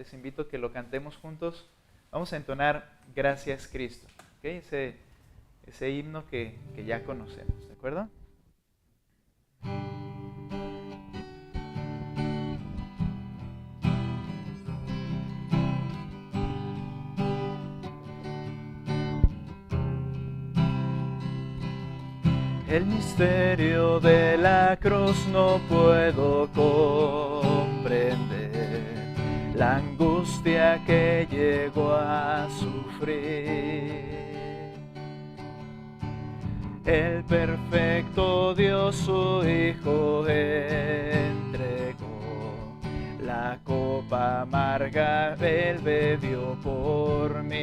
les invito a que lo cantemos juntos. Vamos a entonar Gracias Cristo, ¿okay? Ese himno que ya conocemos, ¿de acuerdo? El misterio de la cruz no puedo comprender, la angustia que llegó a sufrir. El perfecto Dios su Hijo entregó, la copa amarga Él bebió por mí.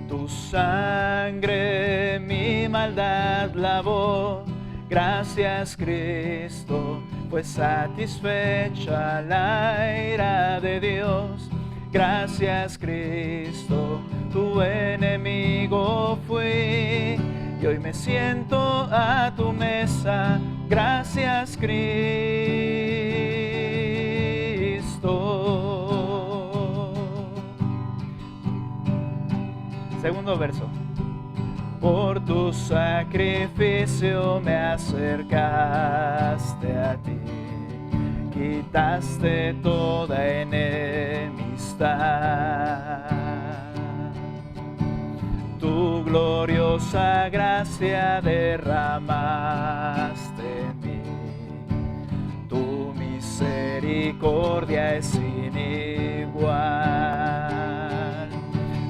Tu sangre mi maldad lavó, gracias Cristo, pues satisfecha la ira de Dios. Gracias Cristo, tu enemigo fui, y hoy me siento a tu mesa. Gracias Cristo. Segundo verso. Por tu sacrificio me acercaste a ti, quitaste toda enemistad. Tu gloriosa gracia derramaste en mí, tu misericordia es sin igual.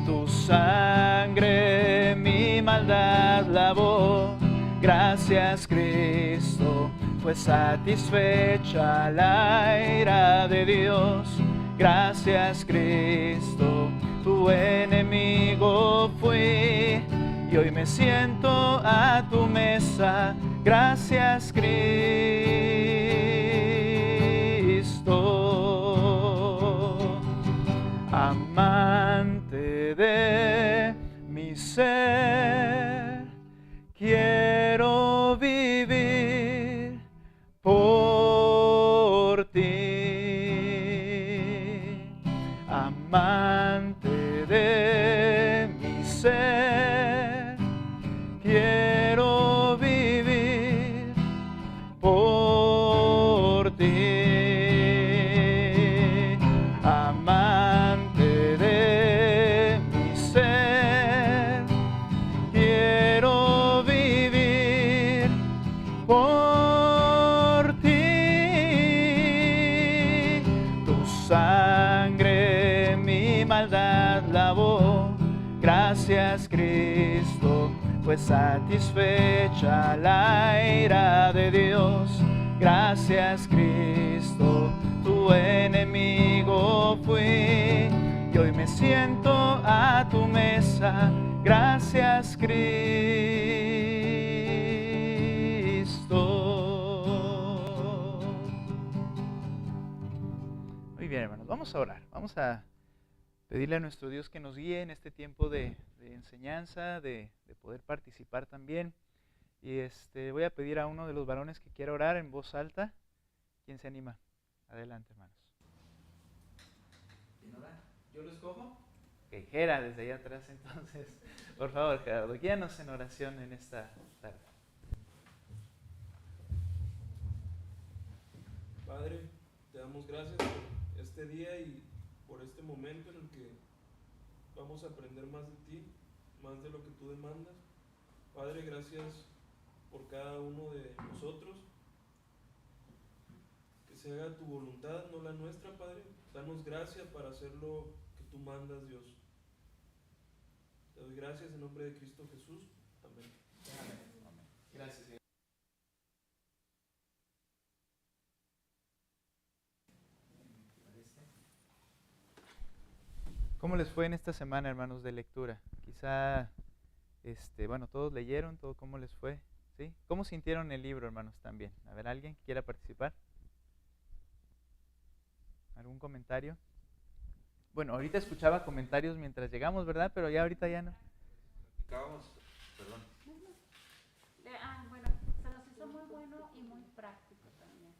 Tu sangre mi maldad lavó, gracias Cristo, fue satisfecha la ira de Dios. Gracias Cristo, tu enemigo fui, y hoy me siento a tu mesa. Gracias Cristo, amante de mi ser, quiero vivir por ti, amante de mi ser, quiero vivir por ti, amante de mi ser, quiero vivir por ti. Tu sangre mi maldad lavó, gracias Cristo, pues satisfecha la ira de Dios. Gracias Cristo, tu enemigo fui, y hoy me siento a tu mesa. Gracias Cristo. Muy bien, hermanos, vamos a orar. Vamos a pedirle a nuestro Dios que nos guíe en este tiempo de enseñanza, de poder participar también. Y voy a pedir a uno de los varones que quiera orar en voz alta. ¿Quién se anima? Adelante, hermanos. ¿Quién ora? ¿Yo lo escojo? Ok, Gera, desde allá atrás entonces. Por favor, Gerardo, guíanos en oración en esta tarde. Padre, te damos gracias por este día y por este momento en el que vamos a aprender más de ti, más de lo que tú demandas. Padre, gracias por cada uno de nosotros. Que se haga tu voluntad, no la nuestra, Padre. Danos gracia para hacer lo que tú mandas, Dios. Te doy gracias en nombre de Cristo Jesús. Amén. Amén. Amén. Gracias, Señor. ¿Cómo les fue en esta semana, hermanos, de lectura? Quizá, bueno, todos leyeron, todo cómo les fue, ¿sí? ¿Cómo sintieron el libro, hermanos, también? A ver, ¿alguien que quiera participar? ¿Algún comentario? Bueno, ahorita escuchaba comentarios mientras llegamos, ¿verdad? Pero ya ahorita ya no. Platicábamos, perdón. Bueno, se nos hizo muy bueno y muy práctico también.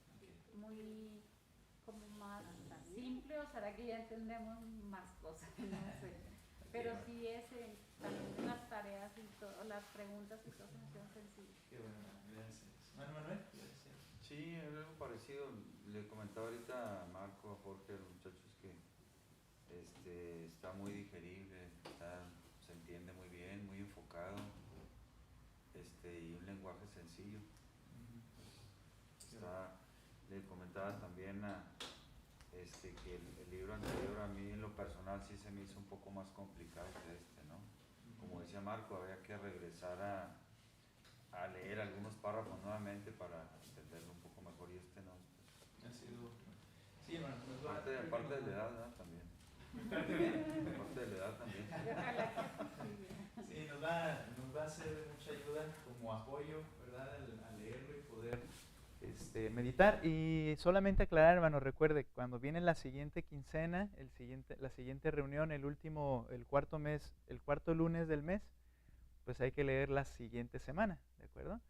Muy, como más simple o será que ya entendemos más cosas? No sé. Pero sí también las tareas y las preguntas y todo eso son sencillas. Qué bueno, gracias. Manuel, Sí, algo parecido. Le comentaba ahorita a Marco, a Jorge, a los muchachos que está muy digerible, se entiende muy bien, muy enfocado, y un lenguaje sencillo. Le comentaba también que el libro anterior a mí en lo personal sí se me hizo un poco más complicado que ¿no? Como decía Marco, había que regresar a leer algunos párrafos nuevamente para entenderlo un poco mejor y ¿no? Ha sido... Sí, hermano. Aparte de la edad, ¿no? También. ¿Parte bien? Aparte de la edad también. Sí, nos va a ser de mucha ayuda como apoyo, ¿verdad? Al leerlo y poder meditar. Y solamente aclarar, hermano, recuerde, cuando viene la siguiente quincena, la siguiente reunión, el cuarto lunes del mes, pues hay que leer la siguiente semana, ¿de acuerdo?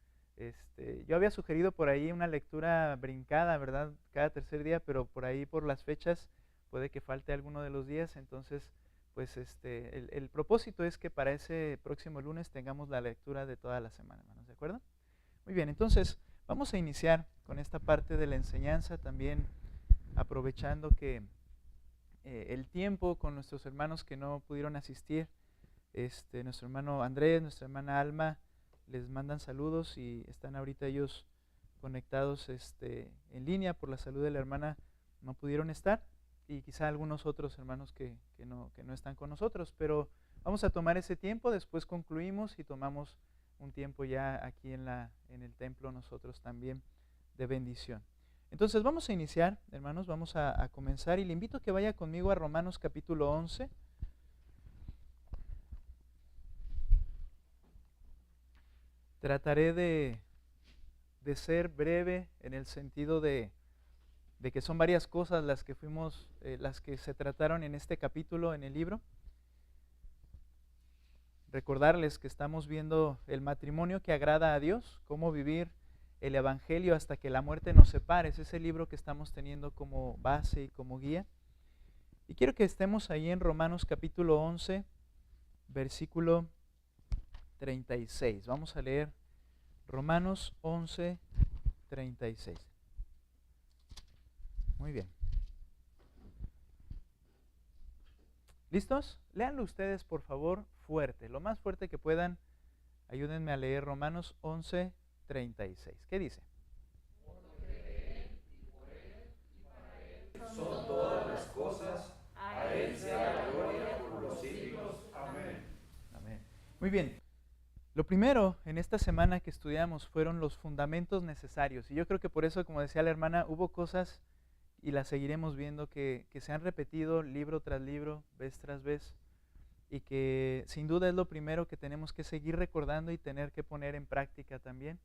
Yo había sugerido por ahí una lectura brincada, ¿verdad? Cada tercer día, pero por ahí por las fechas puede que falte alguno de los días, entonces pues el propósito es que para ese próximo lunes tengamos la lectura de toda la semana, hermanos, ¿de acuerdo? Muy bien, entonces vamos a iniciar con esta parte de la enseñanza, también aprovechando que el tiempo con nuestros hermanos que no pudieron asistir, nuestro hermano Andrés, nuestra hermana Alma, les mandan saludos y están ahorita ellos conectados en línea por la salud de la hermana, no pudieron estar, y quizá algunos otros hermanos que no están con nosotros, pero vamos a tomar ese tiempo, después concluimos y tomamos un tiempo ya aquí en el templo nosotros también de bendición. Entonces vamos a iniciar, hermanos, vamos a comenzar y le invito a que vaya conmigo a Romanos capítulo 11. Trataré de ser breve en el sentido de que son varias cosas las que se trataron en este capítulo en el libro. Recordarles que estamos viendo el matrimonio que agrada a Dios, cómo vivir el evangelio hasta que la muerte nos separe. Ese es el libro que estamos teniendo como base y como guía. Y quiero que estemos ahí en Romanos capítulo 11, versículo 36. Vamos a leer Romanos 11, 36. Muy bien. ¿Listos? Léanlo ustedes, por favor, fuerte. Lo más fuerte que puedan. Ayúdenme a leer Romanos 11, 36. ¿Qué dice? Son todas las cosas, a Él sea la gloria por los siglos. Amén. Amén. Muy bien. Lo primero en esta semana que estudiamos fueron los fundamentos necesarios. Y yo creo que por eso, como decía la hermana, hubo cosas, y las seguiremos viendo, que se han repetido libro tras libro, vez tras vez, y que sin duda es lo primero que tenemos que seguir recordando y tener que poner en práctica también.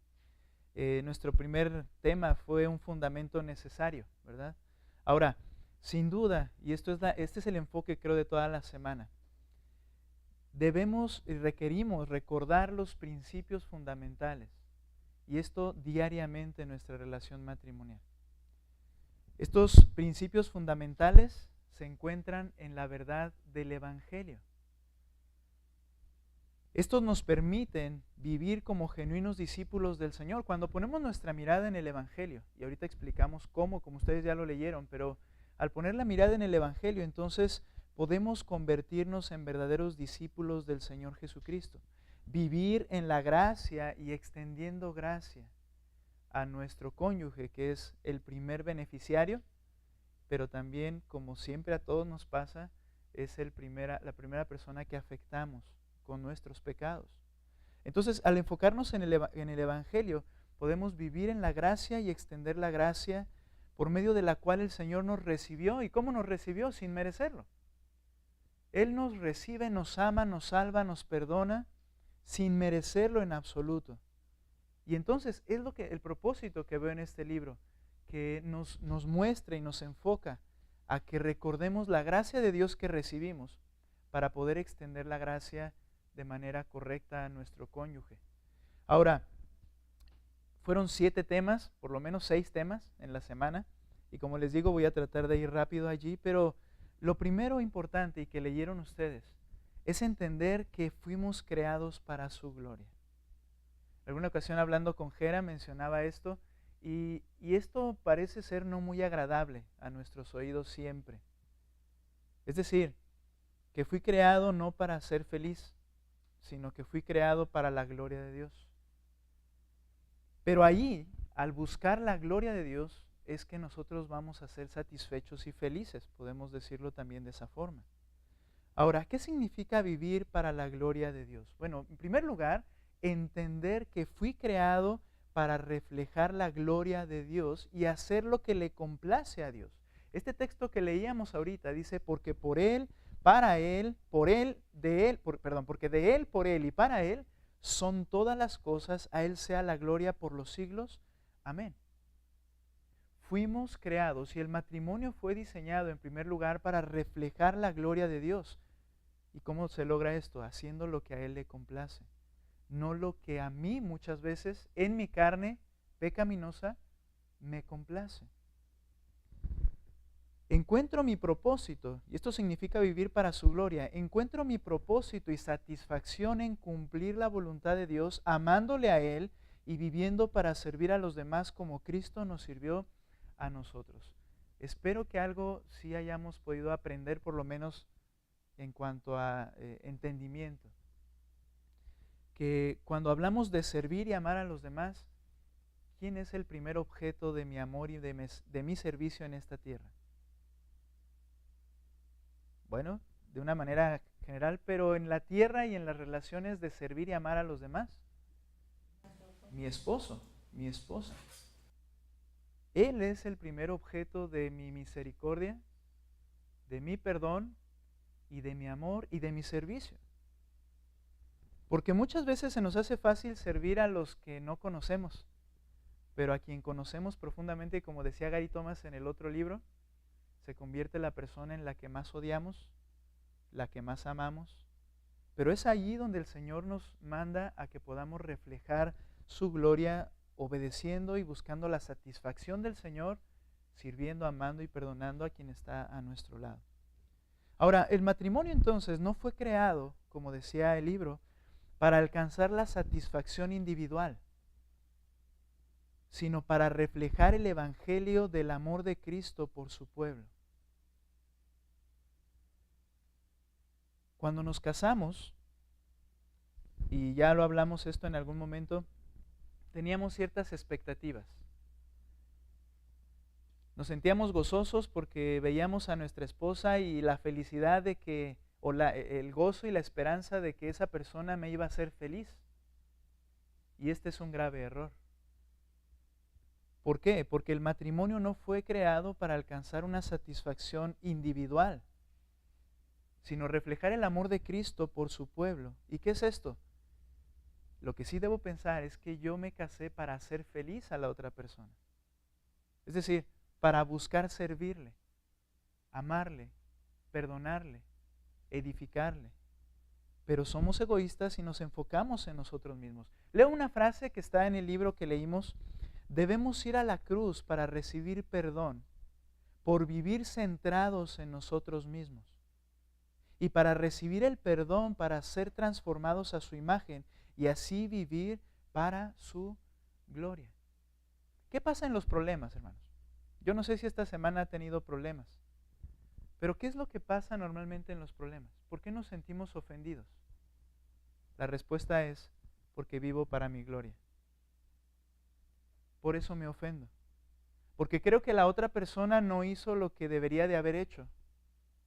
Nuestro primer tema fue un fundamento necesario, ¿verdad? Ahora, sin duda, y este es el enfoque creo de toda la semana, debemos y requerimos recordar los principios fundamentales, y esto diariamente en nuestra relación matrimonial. Estos principios fundamentales se encuentran en la verdad del Evangelio. Estos nos permiten vivir como genuinos discípulos del Señor. Cuando ponemos nuestra mirada en el Evangelio, y ahorita explicamos cómo, como ustedes ya lo leyeron, pero al poner la mirada en el Evangelio, entonces podemos convertirnos en verdaderos discípulos del Señor Jesucristo. Vivir en la gracia y extendiendo gracia a nuestro cónyuge, que es el primer beneficiario, pero también, como siempre a todos nos pasa, es la primera persona que afectamos con nuestros pecados. Entonces, al enfocarnos en el Evangelio, podemos vivir en la gracia y extender la gracia por medio de la cual el Señor nos recibió. ¿Y cómo nos recibió? Sin merecerlo. Él nos recibe, nos ama, nos salva, nos perdona, sin merecerlo en absoluto. Y entonces es el propósito que veo en este libro, que nos muestra y nos enfoca a que recordemos la gracia de Dios que recibimos para poder extender la gracia de manera correcta a nuestro cónyuge. Ahora, fueron 7 temas, por lo menos 6 temas en la semana, Y como les digo, voy a tratar de ir rápido allí, pero lo primero importante y que leyeron ustedes es entender que fuimos creados para su gloria. En alguna ocasión hablando con Jera mencionaba esto y esto parece ser no muy agradable a nuestros oídos siempre. Es decir, que fui creado no para ser feliz, sino que fui creado para la gloria de Dios. Pero allí, al buscar la gloria de Dios, es que nosotros vamos a ser satisfechos y felices, podemos decirlo también de esa forma. Ahora, ¿qué significa vivir para la gloria de Dios? Bueno, en primer lugar, entender que fui creado para reflejar la gloria de Dios y hacer lo que le complace a Dios. Este texto que leíamos ahorita dice, porque por Él, para Él, por Él, de Él, porque de Él, por Él y para Él son todas las cosas, a Él sea la gloria por los siglos. Amén. Fuimos creados y el matrimonio fue diseñado en primer lugar para reflejar la gloria de Dios. ¿Y cómo se logra esto? Haciendo lo que a Él le complace. No lo que a mí muchas veces, en mi carne pecaminosa, me complace. Encuentro mi propósito, y esto significa vivir para su gloria, encuentro mi propósito y satisfacción en cumplir la voluntad de Dios, amándole a Él y viviendo para servir a los demás como Cristo nos sirvió a nosotros. Espero que algo sí hayamos podido aprender, por lo menos en cuanto a entendimiento. Que cuando hablamos de servir y amar a los demás, ¿quién es el primer objeto de mi amor y de mi servicio en esta tierra? Bueno, de una manera general, pero en la tierra y en las relaciones de servir y amar a los demás, mi esposo, mi esposa. Él es el primer objeto de mi misericordia, de mi perdón y de mi amor y de mi servicio. Porque muchas veces se nos hace fácil servir a los que no conocemos, pero a quien conocemos profundamente, como decía Gary Thomas en el otro libro, se convierte la persona en la que más odiamos, la que más amamos. Pero es allí donde el Señor nos manda a que podamos reflejar su gloria obedeciendo y buscando la satisfacción del Señor, sirviendo, amando y perdonando a quien está a nuestro lado. Ahora, el matrimonio entonces no fue creado, como decía el libro, para alcanzar la satisfacción individual, sino para reflejar el evangelio del amor de Cristo por su pueblo. Cuando nos casamos, y ya lo hablamos esto en algún momento, teníamos ciertas expectativas. Nos sentíamos gozosos porque veíamos a nuestra esposa y la felicidad de que, o el gozo y la esperanza de que esa persona me iba a hacer feliz. Y este es un grave error. ¿Por qué? Porque el matrimonio no fue creado para alcanzar una satisfacción individual, sino reflejar el amor de Cristo por su pueblo. ¿Y qué es esto? Lo que sí debo pensar es que yo me casé para hacer feliz a la otra persona. Es decir, para buscar servirle, amarle, perdonarle, edificarle. Pero somos egoístas y nos enfocamos en nosotros mismos. Leo una frase que está en el libro que leímos. Debemos ir a la cruz para recibir perdón por vivir centrados en nosotros mismos. Y para recibir el perdón, para ser transformados a su imagen y así vivir para su gloria. ¿Qué pasa en los problemas, hermanos? Yo no sé si esta semana ha tenido problemas, pero ¿qué es lo que pasa normalmente en los problemas? ¿Por qué nos sentimos ofendidos? La respuesta es porque vivo para mi gloria. Por eso me ofendo. Porque creo que la otra persona no hizo lo que debería de haber hecho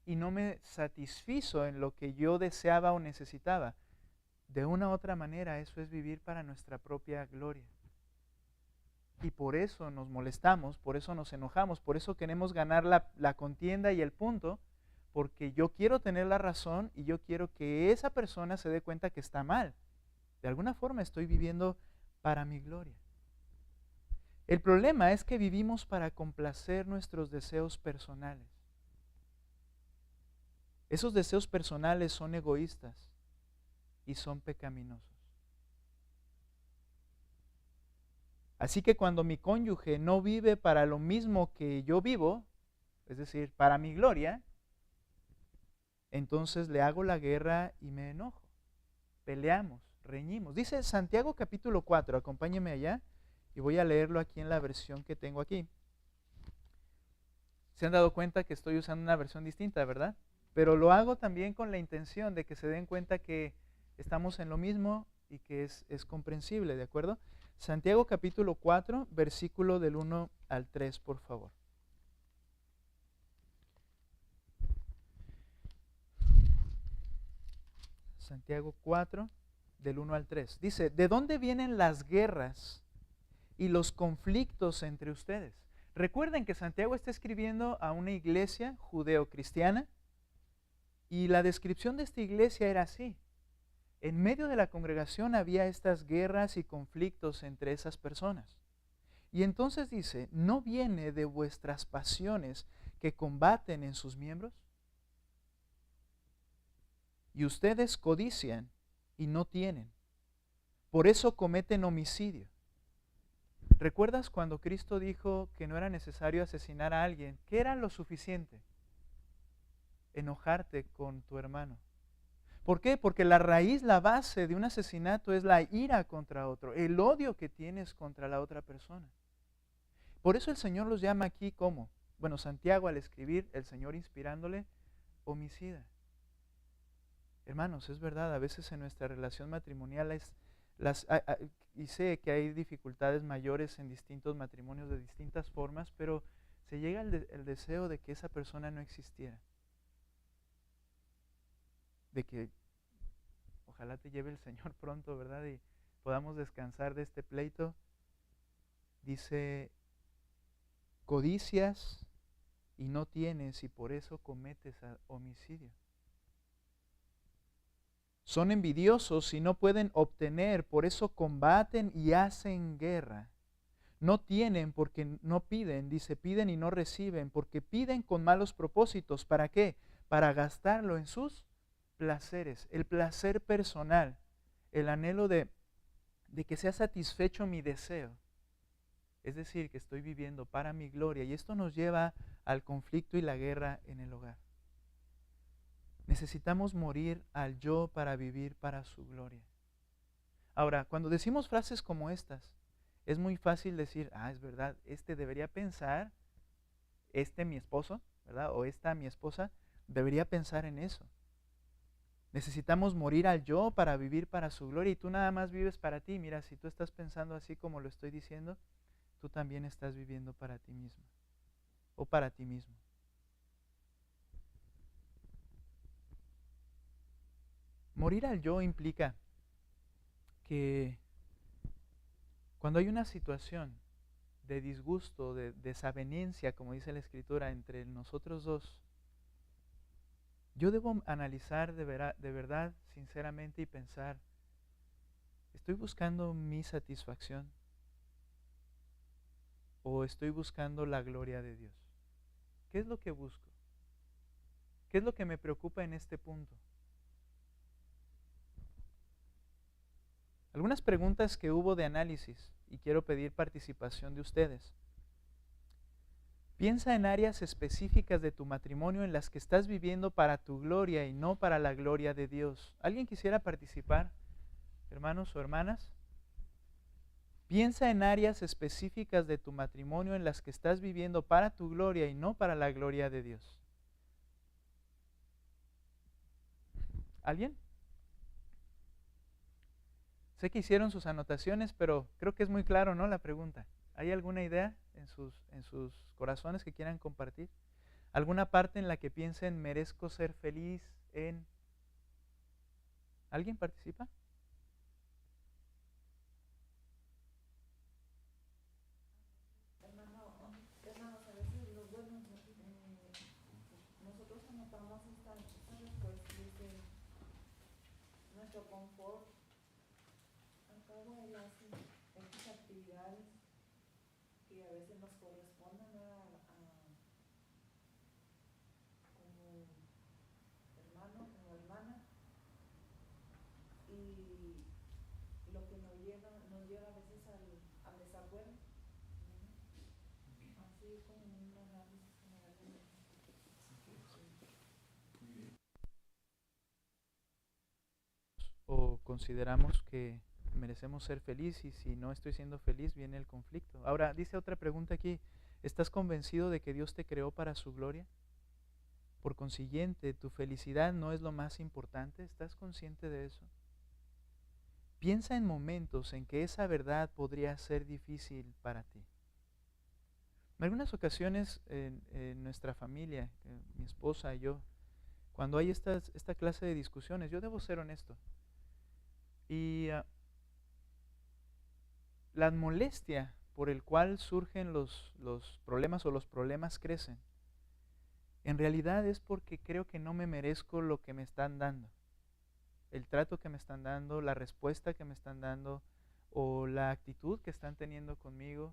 y no me satisfizo en lo que yo deseaba o necesitaba. De una u otra manera, eso es vivir para nuestra propia gloria. Y por eso nos molestamos, por eso nos enojamos, por eso queremos ganar la contienda y el punto, porque yo quiero tener la razón y yo quiero que esa persona se dé cuenta que está mal. De alguna forma estoy viviendo para mi gloria. El problema es que vivimos para complacer nuestros deseos personales. Esos deseos personales son egoístas y son pecaminosos. Así que cuando mi cónyuge no vive para lo mismo que yo vivo, es decir, para mi gloria, entonces le hago la guerra y me enojo. Peleamos, reñimos. Dice Santiago capítulo 4, acompáñeme allá y voy a leerlo aquí en la versión que tengo aquí. Se han dado cuenta que estoy usando una versión distinta, ¿verdad? Pero lo hago también con la intención de que se den cuenta que estamos en lo mismo y que es comprensible, ¿de acuerdo? Santiago capítulo 4, versículo del 1 al 3, por favor. Santiago 4, del 1 al 3. Dice, ¿de dónde vienen las guerras y los conflictos entre ustedes? Recuerden que Santiago está escribiendo a una iglesia judeo-cristiana y la descripción de esta iglesia era así. En medio de la congregación había estas guerras y conflictos entre esas personas. Y entonces dice, ¿no viene de vuestras pasiones que combaten en sus miembros? Y ustedes codician y no tienen. Por eso cometen homicidio. ¿Recuerdas cuando Cristo dijo que no era necesario asesinar a alguien? ¿Qué era lo suficiente? Enojarte con tu hermano. ¿Por qué? Porque la raíz, la base de un asesinato es la ira contra otro, el odio que tienes contra la otra persona. Por eso el Señor los llama aquí como, bueno, Santiago al escribir, el Señor inspirándole, homicida. Hermanos, es verdad, a veces en nuestra relación matrimonial y sé que hay dificultades mayores en distintos matrimonios de distintas formas, pero se llega el deseo de que esa persona no existiera. De que ojalá te lleve el Señor pronto, ¿verdad? Y podamos descansar de este pleito. Dice, codicias y no tienes y por eso cometes homicidio. Son envidiosos y no pueden obtener, por eso combaten y hacen guerra. No tienen porque no piden, dice, piden y no reciben, porque piden con malos propósitos. ¿Para qué? Para gastarlo en sus placeres, el placer personal, el anhelo de que sea satisfecho mi deseo. Es decir, que estoy viviendo para mi gloria y esto nos lleva al conflicto y la guerra en el hogar. Necesitamos morir al yo para vivir para su gloria. Ahora, cuando decimos frases como estas, es muy fácil decir, es verdad, debería pensar, mi esposo, ¿verdad? O esta mi esposa, debería pensar en eso. Necesitamos morir al yo para vivir para su gloria y tú nada más vives para ti. Mira, si tú estás pensando así como lo estoy diciendo, tú también estás viviendo para ti mismo o para ti mismo. Morir al yo implica que cuando hay una situación de disgusto, de desavenencia, como dice la Escritura, entre nosotros dos, yo debo analizar de verdad, sinceramente, y pensar, ¿estoy buscando mi satisfacción? ¿O estoy buscando la gloria de Dios? ¿Qué es lo que busco? ¿Qué es lo que me preocupa en este punto? Algunas preguntas que hubo de análisis y quiero pedir participación de ustedes. Piensa en áreas específicas de tu matrimonio en las que estás viviendo para tu gloria y no para la gloria de Dios. ¿Alguien quisiera participar, hermanos o hermanas? Piensa en áreas específicas de tu matrimonio en las que estás viviendo para tu gloria y no para la gloria de Dios. ¿Alguien? Sé que hicieron sus anotaciones, pero creo que es muy claro, ¿no? La pregunta. ¿Hay alguna idea en sus corazones que quieran compartir? ¿Alguna parte en la que piensen, merezco ser feliz en? ¿Alguien participa? Hermanos, a veces nosotros anotamos esta respuesta, dice, nuestro confort. Al cabo él hace estas actividades que a veces nos corresponden como hermano o hermana y lo que nos lleva a veces al desacuerdo consideramos que merecemos ser felices y si no estoy siendo feliz viene el conflicto. Ahora, dice otra pregunta aquí, ¿estás convencido de que Dios te creó para su gloria? Por consiguiente, ¿tu felicidad no es lo más importante? ¿Estás consciente de eso? Piensa en momentos en que esa verdad podría ser difícil para ti. En algunas ocasiones en nuestra familia, mi esposa y yo, cuando hay esta clase de discusiones, yo debo ser honesto, y la molestia por el cual surgen los problemas o los problemas crecen, en realidad es porque creo que no me merezco lo que me están dando, el trato que me están dando, la respuesta que me están dando o la actitud que están teniendo conmigo,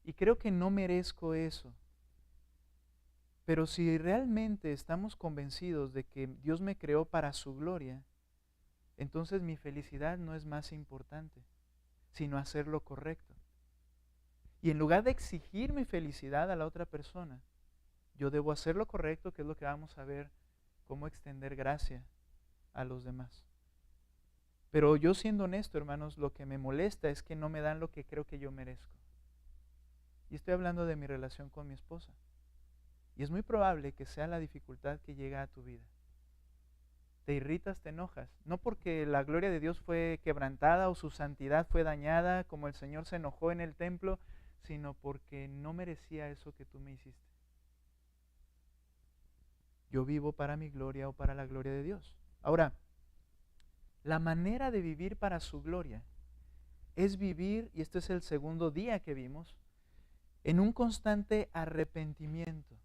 y creo que no merezco eso. Pero si realmente estamos convencidos de que Dios me creó para su gloria, entonces mi felicidad no es más importante, sino hacer lo correcto. Y en lugar de exigir mi felicidad a la otra persona, yo debo hacer lo correcto, que es lo que vamos a ver, cómo extender gracia a los demás. Pero yo siendo honesto, hermanos, lo que me molesta es que no me dan lo que creo que yo merezco. Y estoy hablando de mi relación con mi esposa. Y es muy probable que sea la dificultad que llega a tu vida. Te irritas, te enojas, no porque la gloria de Dios fue quebrantada o su santidad fue dañada, como el Señor se enojó en el templo, sino porque no merecía eso que tú me hiciste. Yo vivo para mi gloria o para la gloria de Dios. Ahora, la manera de vivir para su gloria es vivir, y este es el segundo día que vimos, en un constante arrepentimiento.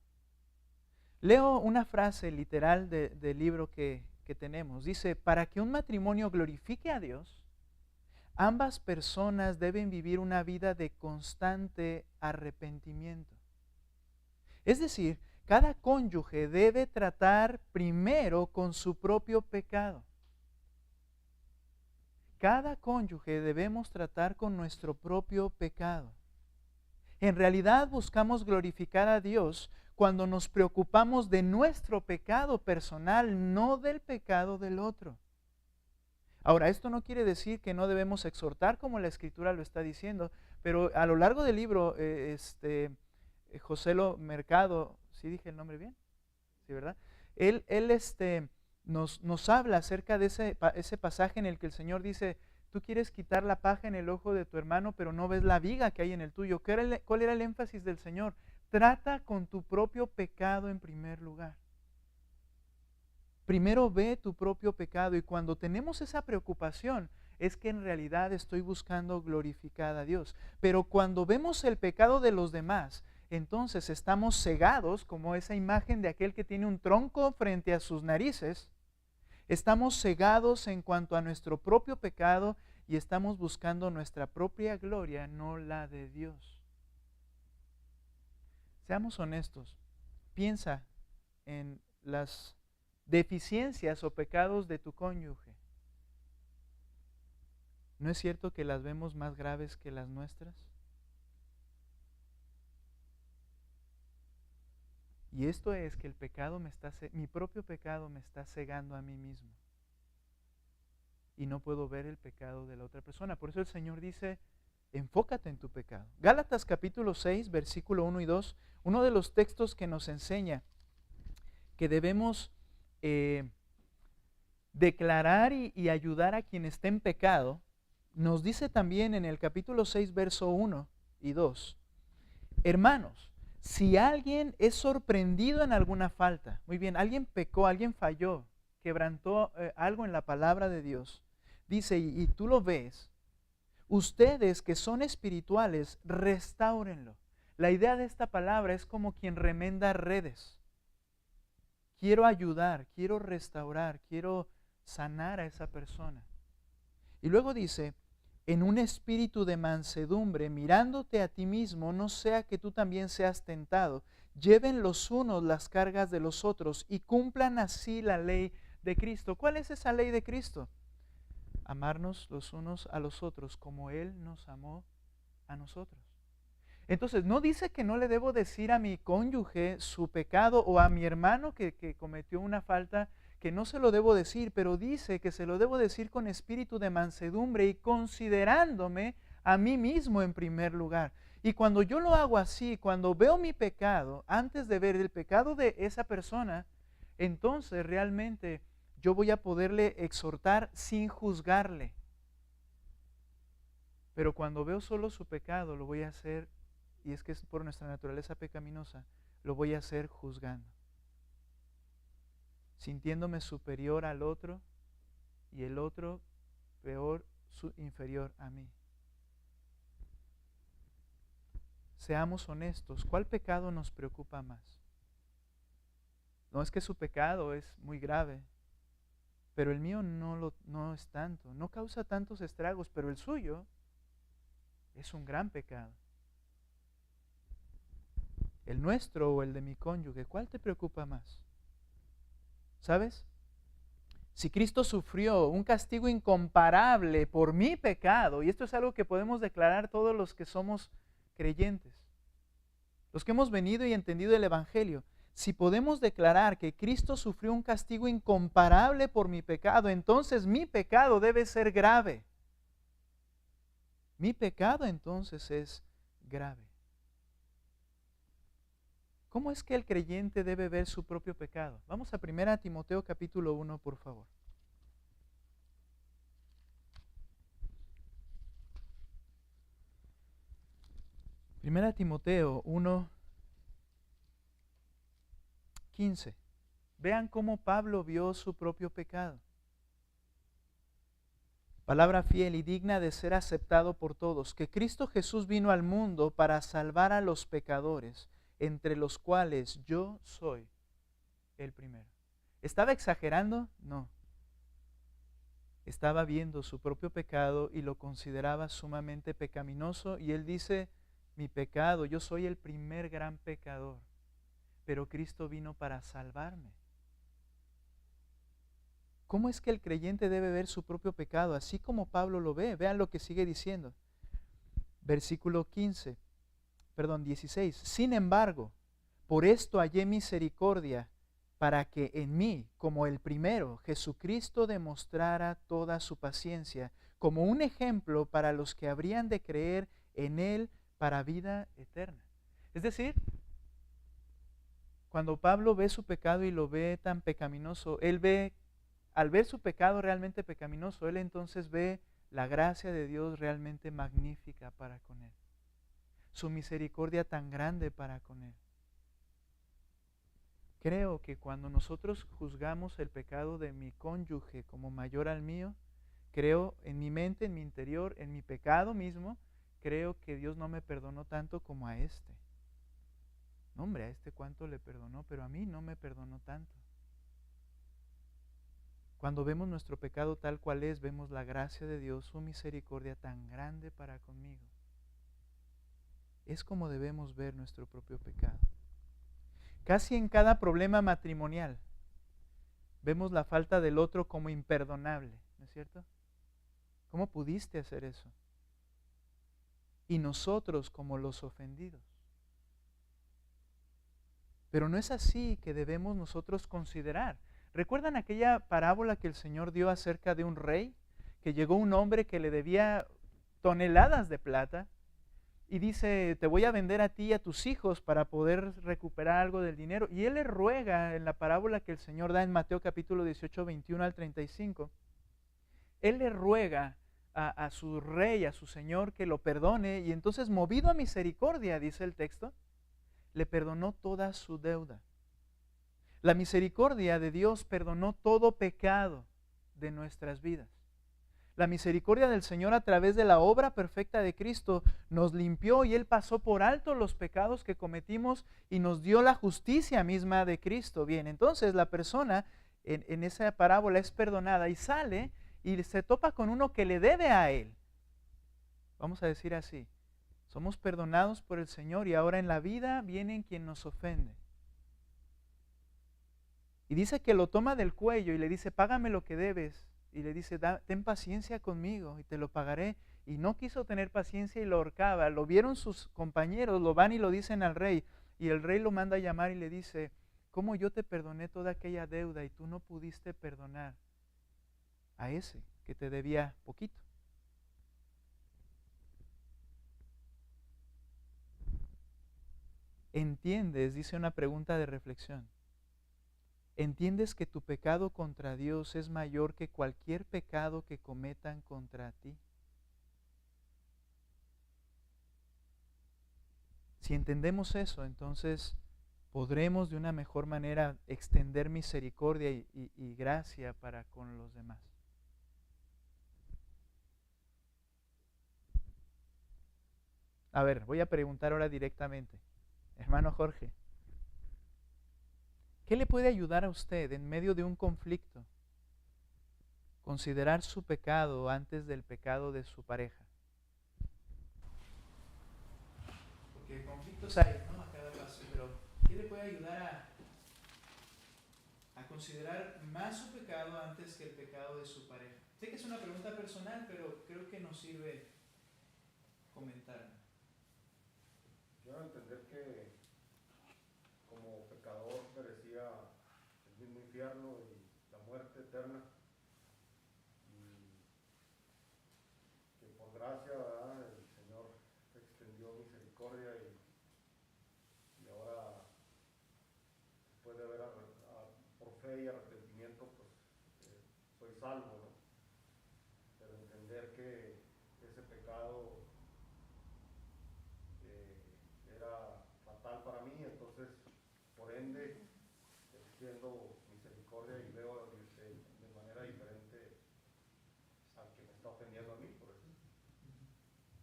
Leo una frase literal del libro que tenemos. Dice, para que un matrimonio glorifique a Dios, ambas personas deben vivir una vida de constante arrepentimiento. Es decir, cada cónyuge debe tratar primero con su propio pecado. Cada cónyuge debemos tratar con nuestro propio pecado. En realidad buscamos glorificar a Dios cuando nos preocupamos de nuestro pecado personal, no del pecado del otro. Ahora, esto no quiere decir que no debemos exhortar como la Escritura lo está diciendo, pero a lo largo del libro, José Mercado, ¿sí dije el nombre bien? ¿Sí, verdad? Él nos habla acerca de ese pasaje en el que el Señor dice, tú quieres quitar la paja en el ojo de tu hermano, pero no ves la viga que hay en el tuyo. ¿Cuál era el énfasis del Señor? Trata con tu propio pecado en primer lugar. Primero ve tu propio pecado, y cuando tenemos esa preocupación es que en realidad estoy buscando glorificar a Dios. Pero cuando vemos el pecado de los demás, entonces estamos cegados, como esa imagen de aquel que tiene un tronco frente a sus narices. Estamos cegados en cuanto a nuestro propio pecado y estamos buscando nuestra propia gloria, no la de Dios. Seamos honestos, piensa en las deficiencias o pecados de tu cónyuge. ¿No es cierto que las vemos más graves que las nuestras? Y esto es que mi propio pecado me está cegando a mí mismo. Y no puedo ver el pecado de la otra persona. Por eso el Señor dice, enfócate en tu pecado. Gálatas capítulo 6, versículo 1 y 2, uno de los textos que nos enseña que debemos declarar y ayudar a quien esté en pecado, nos dice también en el capítulo 6, verso 1 y 2, hermanos, si alguien es sorprendido en alguna falta, muy bien, alguien pecó, alguien falló, quebrantó algo en la palabra de Dios, dice, y tú lo ves, ustedes que son espirituales, restáurenlo. La idea de esta palabra es como quien remenda redes. Quiero ayudar, quiero restaurar, quiero sanar a esa persona. Y luego dice, en un espíritu de mansedumbre, mirándote a ti mismo, no sea que tú también seas tentado. Lleven los unos las cargas de los otros y cumplan así la ley de Cristo. ¿Cuál es esa ley de Cristo? Amarnos los unos a los otros como Él nos amó a nosotros. Entonces, no dice que no le debo decir a mi cónyuge su pecado o a mi hermano que cometió una falta, que no se lo debo decir, pero dice que se lo debo decir con espíritu de mansedumbre y considerándome a mí mismo en primer lugar. Y cuando yo lo hago así, cuando veo mi pecado, antes de ver el pecado de esa persona, entonces realmente yo voy a poderle exhortar sin juzgarle. Pero cuando veo solo su pecado, lo voy a hacer, y es que es por nuestra naturaleza pecaminosa, lo voy a hacer juzgando, sintiéndome superior al otro y el otro peor, inferior a mí. Seamos honestos, ¿cuál pecado nos preocupa más? No es que su pecado es muy grave, pero el mío no es tanto, no causa tantos estragos, pero el suyo es un gran pecado. El nuestro o el de mi cónyuge, ¿cuál te preocupa más? ¿Sabes? Si Cristo sufrió un castigo incomparable por mi pecado, y esto es algo que podemos declarar todos los que somos creyentes, los que hemos venido y entendido el Evangelio, si podemos declarar que Cristo sufrió un castigo incomparable por mi pecado, entonces mi pecado debe ser grave. Mi pecado entonces es grave. ¿Cómo es que el creyente debe ver su propio pecado? Vamos a 1 Timoteo capítulo 1, por favor. 1 Timoteo 1, 15. Vean cómo Pablo vio su propio pecado. Palabra fiel y digna de ser aceptado por todos, que Cristo Jesús vino al mundo para salvar a los pecadores, entre los cuales yo soy el primero. ¿Estaba exagerando? No. Estaba viendo su propio pecado y lo consideraba sumamente pecaminoso, y él dice, mi pecado, yo soy el primer gran pecador, pero Cristo vino para salvarme. ¿Cómo es que el creyente debe ver su propio pecado? Así como Pablo lo ve. Vean lo que sigue diciendo. Versículo 16. Sin embargo, por esto hallé misericordia, para que en mí, como el primero, Jesucristo demostrara toda su paciencia, como un ejemplo para los que habrían de creer en Él para vida eterna. Es decir, cuando Pablo ve su pecado y lo ve tan pecaminoso, él ve, al ver su pecado realmente pecaminoso, él entonces ve la gracia de Dios realmente magnífica para con él. Su misericordia tan grande para con él. Creo que cuando nosotros juzgamos el pecado de mi cónyuge como mayor al mío, creo en mi mente, en mi interior, en mi pecado mismo, creo que Dios no me perdonó tanto como a este. No, hombre, a este cuánto le perdonó, pero a mí no me perdonó tanto. Cuando vemos nuestro pecado tal cual es, vemos la gracia de Dios, su misericordia tan grande para conmigo. Es como debemos ver nuestro propio pecado. Casi en cada problema matrimonial vemos la falta del otro como imperdonable, ¿no es cierto? ¿Cómo pudiste hacer eso? Y nosotros como los ofendidos. Pero no es así que debemos nosotros considerar. ¿Recuerdan aquella parábola que el Señor dio acerca de un rey? Que llegó un hombre que le debía toneladas de plata y dice, te voy a vender a ti y a tus hijos para poder recuperar algo del dinero. Y él le ruega en la parábola que el Señor da en Mateo capítulo 18, 21 al 35. Él le ruega a su rey, a su señor, que lo perdone, y entonces, movido a misericordia, dice el texto, le perdonó toda su deuda. La misericordia de Dios perdonó todo pecado de nuestras vidas. La misericordia del Señor a través de la obra perfecta de Cristo nos limpió y Él pasó por alto los pecados que cometimos y nos dio la justicia misma de Cristo. Bien, entonces la persona en esa parábola es perdonada y sale y se topa con uno que le debe a él. Vamos a decir así, somos perdonados por el Señor y ahora en la vida viene quien nos ofende. Y dice que lo toma del cuello y le dice, págame lo que debes. Y le dice, ten paciencia conmigo y te lo pagaré. Y no quiso tener paciencia y lo ahorcaba. Lo vieron sus compañeros, lo van y lo dicen al rey. Y el rey lo manda a llamar y le dice, ¿Cómo yo te perdoné toda aquella deuda y tú no pudiste perdonar a ese que te debía poquito? ¿Entiendes? Dice una pregunta de reflexión. ¿Entiendes que tu pecado contra Dios es mayor que cualquier pecado que cometan contra ti? Si entendemos eso, entonces podremos de una mejor manera extender misericordia y gracia para con los demás. A ver, voy a preguntar ahora directamente. Hermano Jorge, ¿qué le puede ayudar a usted en medio de un conflicto? Considerar su pecado antes del pecado de su pareja. Porque conflictos hay, ¿no? A cada paso, pero ¿qué le puede ayudar a considerar más su pecado antes que el pecado de su pareja? Sé que es una pregunta personal, pero creo que nos sirve comentarla. Yo entender que como pecador merecía el mismo infierno y la muerte eterna, y que por gracia, ¿verdad?, el Señor extendió misericordia y ahora, después de haber por fe y arrepentimiento, pues soy salvo, ¿no? Pero entender que ese pecado era fatal para mí, entonces por ende extiendo misericordia y veo de manera diferente al que me está ofendiendo a mí, por eso.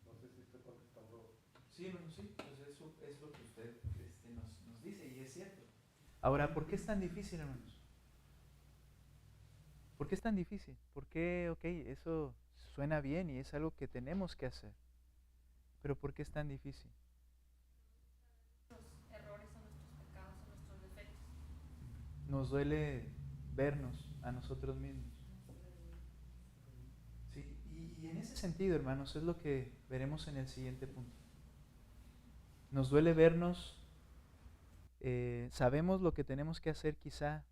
No sé si estoy contestando. Sí, hermano, sí, pues eso es lo que usted nos dice y es cierto. Ahora, ¿por qué es tan difícil, hermanos? ¿Por qué es tan difícil? ¿Por qué, eso suena bien y es algo que tenemos que hacer? Pero ¿por qué es tan difícil? Nuestros errores son nuestros pecados, son nuestros defectos. Nos duele vernos a nosotros mismos. Sí, y en ese sentido, hermanos, es lo que veremos en el siguiente punto. Nos duele vernos, sabemos lo que tenemos que hacer quizá,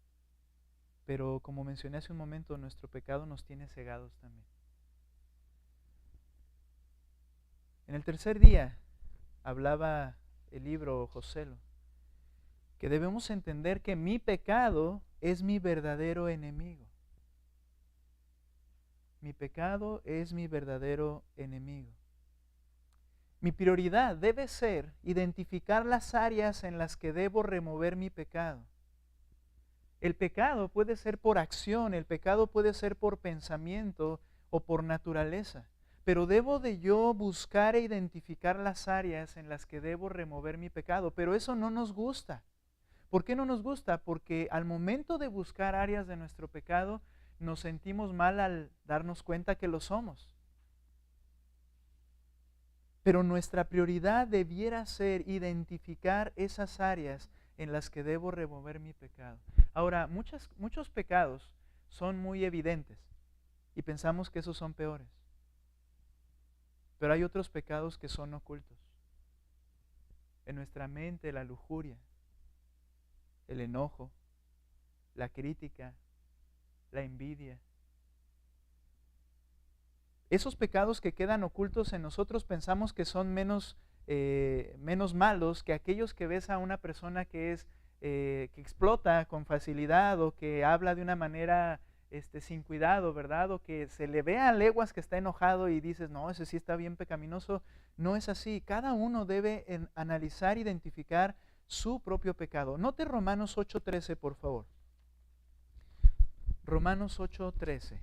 pero como mencioné hace un momento, nuestro pecado nos tiene cegados también. En el tercer día hablaba el libro Joselo, que debemos entender que mi pecado es mi verdadero enemigo. Mi pecado es mi verdadero enemigo. Mi prioridad debe ser identificar las áreas en las que debo remover mi pecado. El pecado puede ser por acción, el pecado puede ser por pensamiento o por naturaleza, pero debo de yo buscar e identificar las áreas en las que debo remover mi pecado, pero eso no nos gusta. ¿Por qué no nos gusta? Porque al momento de buscar áreas de nuestro pecado, nos sentimos mal al darnos cuenta que lo somos. Pero nuestra prioridad debiera ser identificar esas áreas en las que debo remover mi pecado. Ahora, muchos pecados son muy evidentes y pensamos que esos son peores. Pero hay otros pecados que son ocultos. En nuestra mente, la lujuria, el enojo, la crítica, la envidia. Esos pecados que quedan ocultos en nosotros pensamos que son menos malos que aquellos que ves a una persona que explota con facilidad o que habla de una manera sin cuidado, ¿verdad? O que se le ve a leguas que está enojado y dices, no, ese sí está bien pecaminoso. No es así. Cada uno debe analizar, identificar su propio pecado. Note Romanos 8:13, por favor. Romanos 8:13.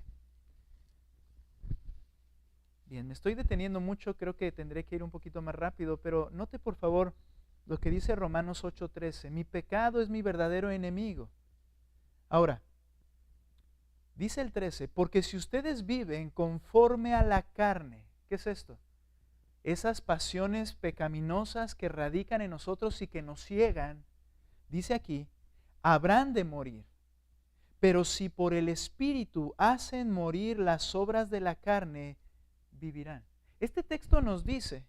Bien, me estoy deteniendo mucho, creo que tendré que ir un poquito más rápido, pero note por favor lo que dice Romanos 8:13. Mi pecado es mi verdadero enemigo. Ahora, dice el 13, porque si ustedes viven conforme a la carne, ¿qué es esto? Esas pasiones pecaminosas que radican en nosotros y que nos ciegan, dice aquí, habrán de morir. Pero si por el Espíritu hacen morir las obras de la carne, vivirán. Este texto nos dice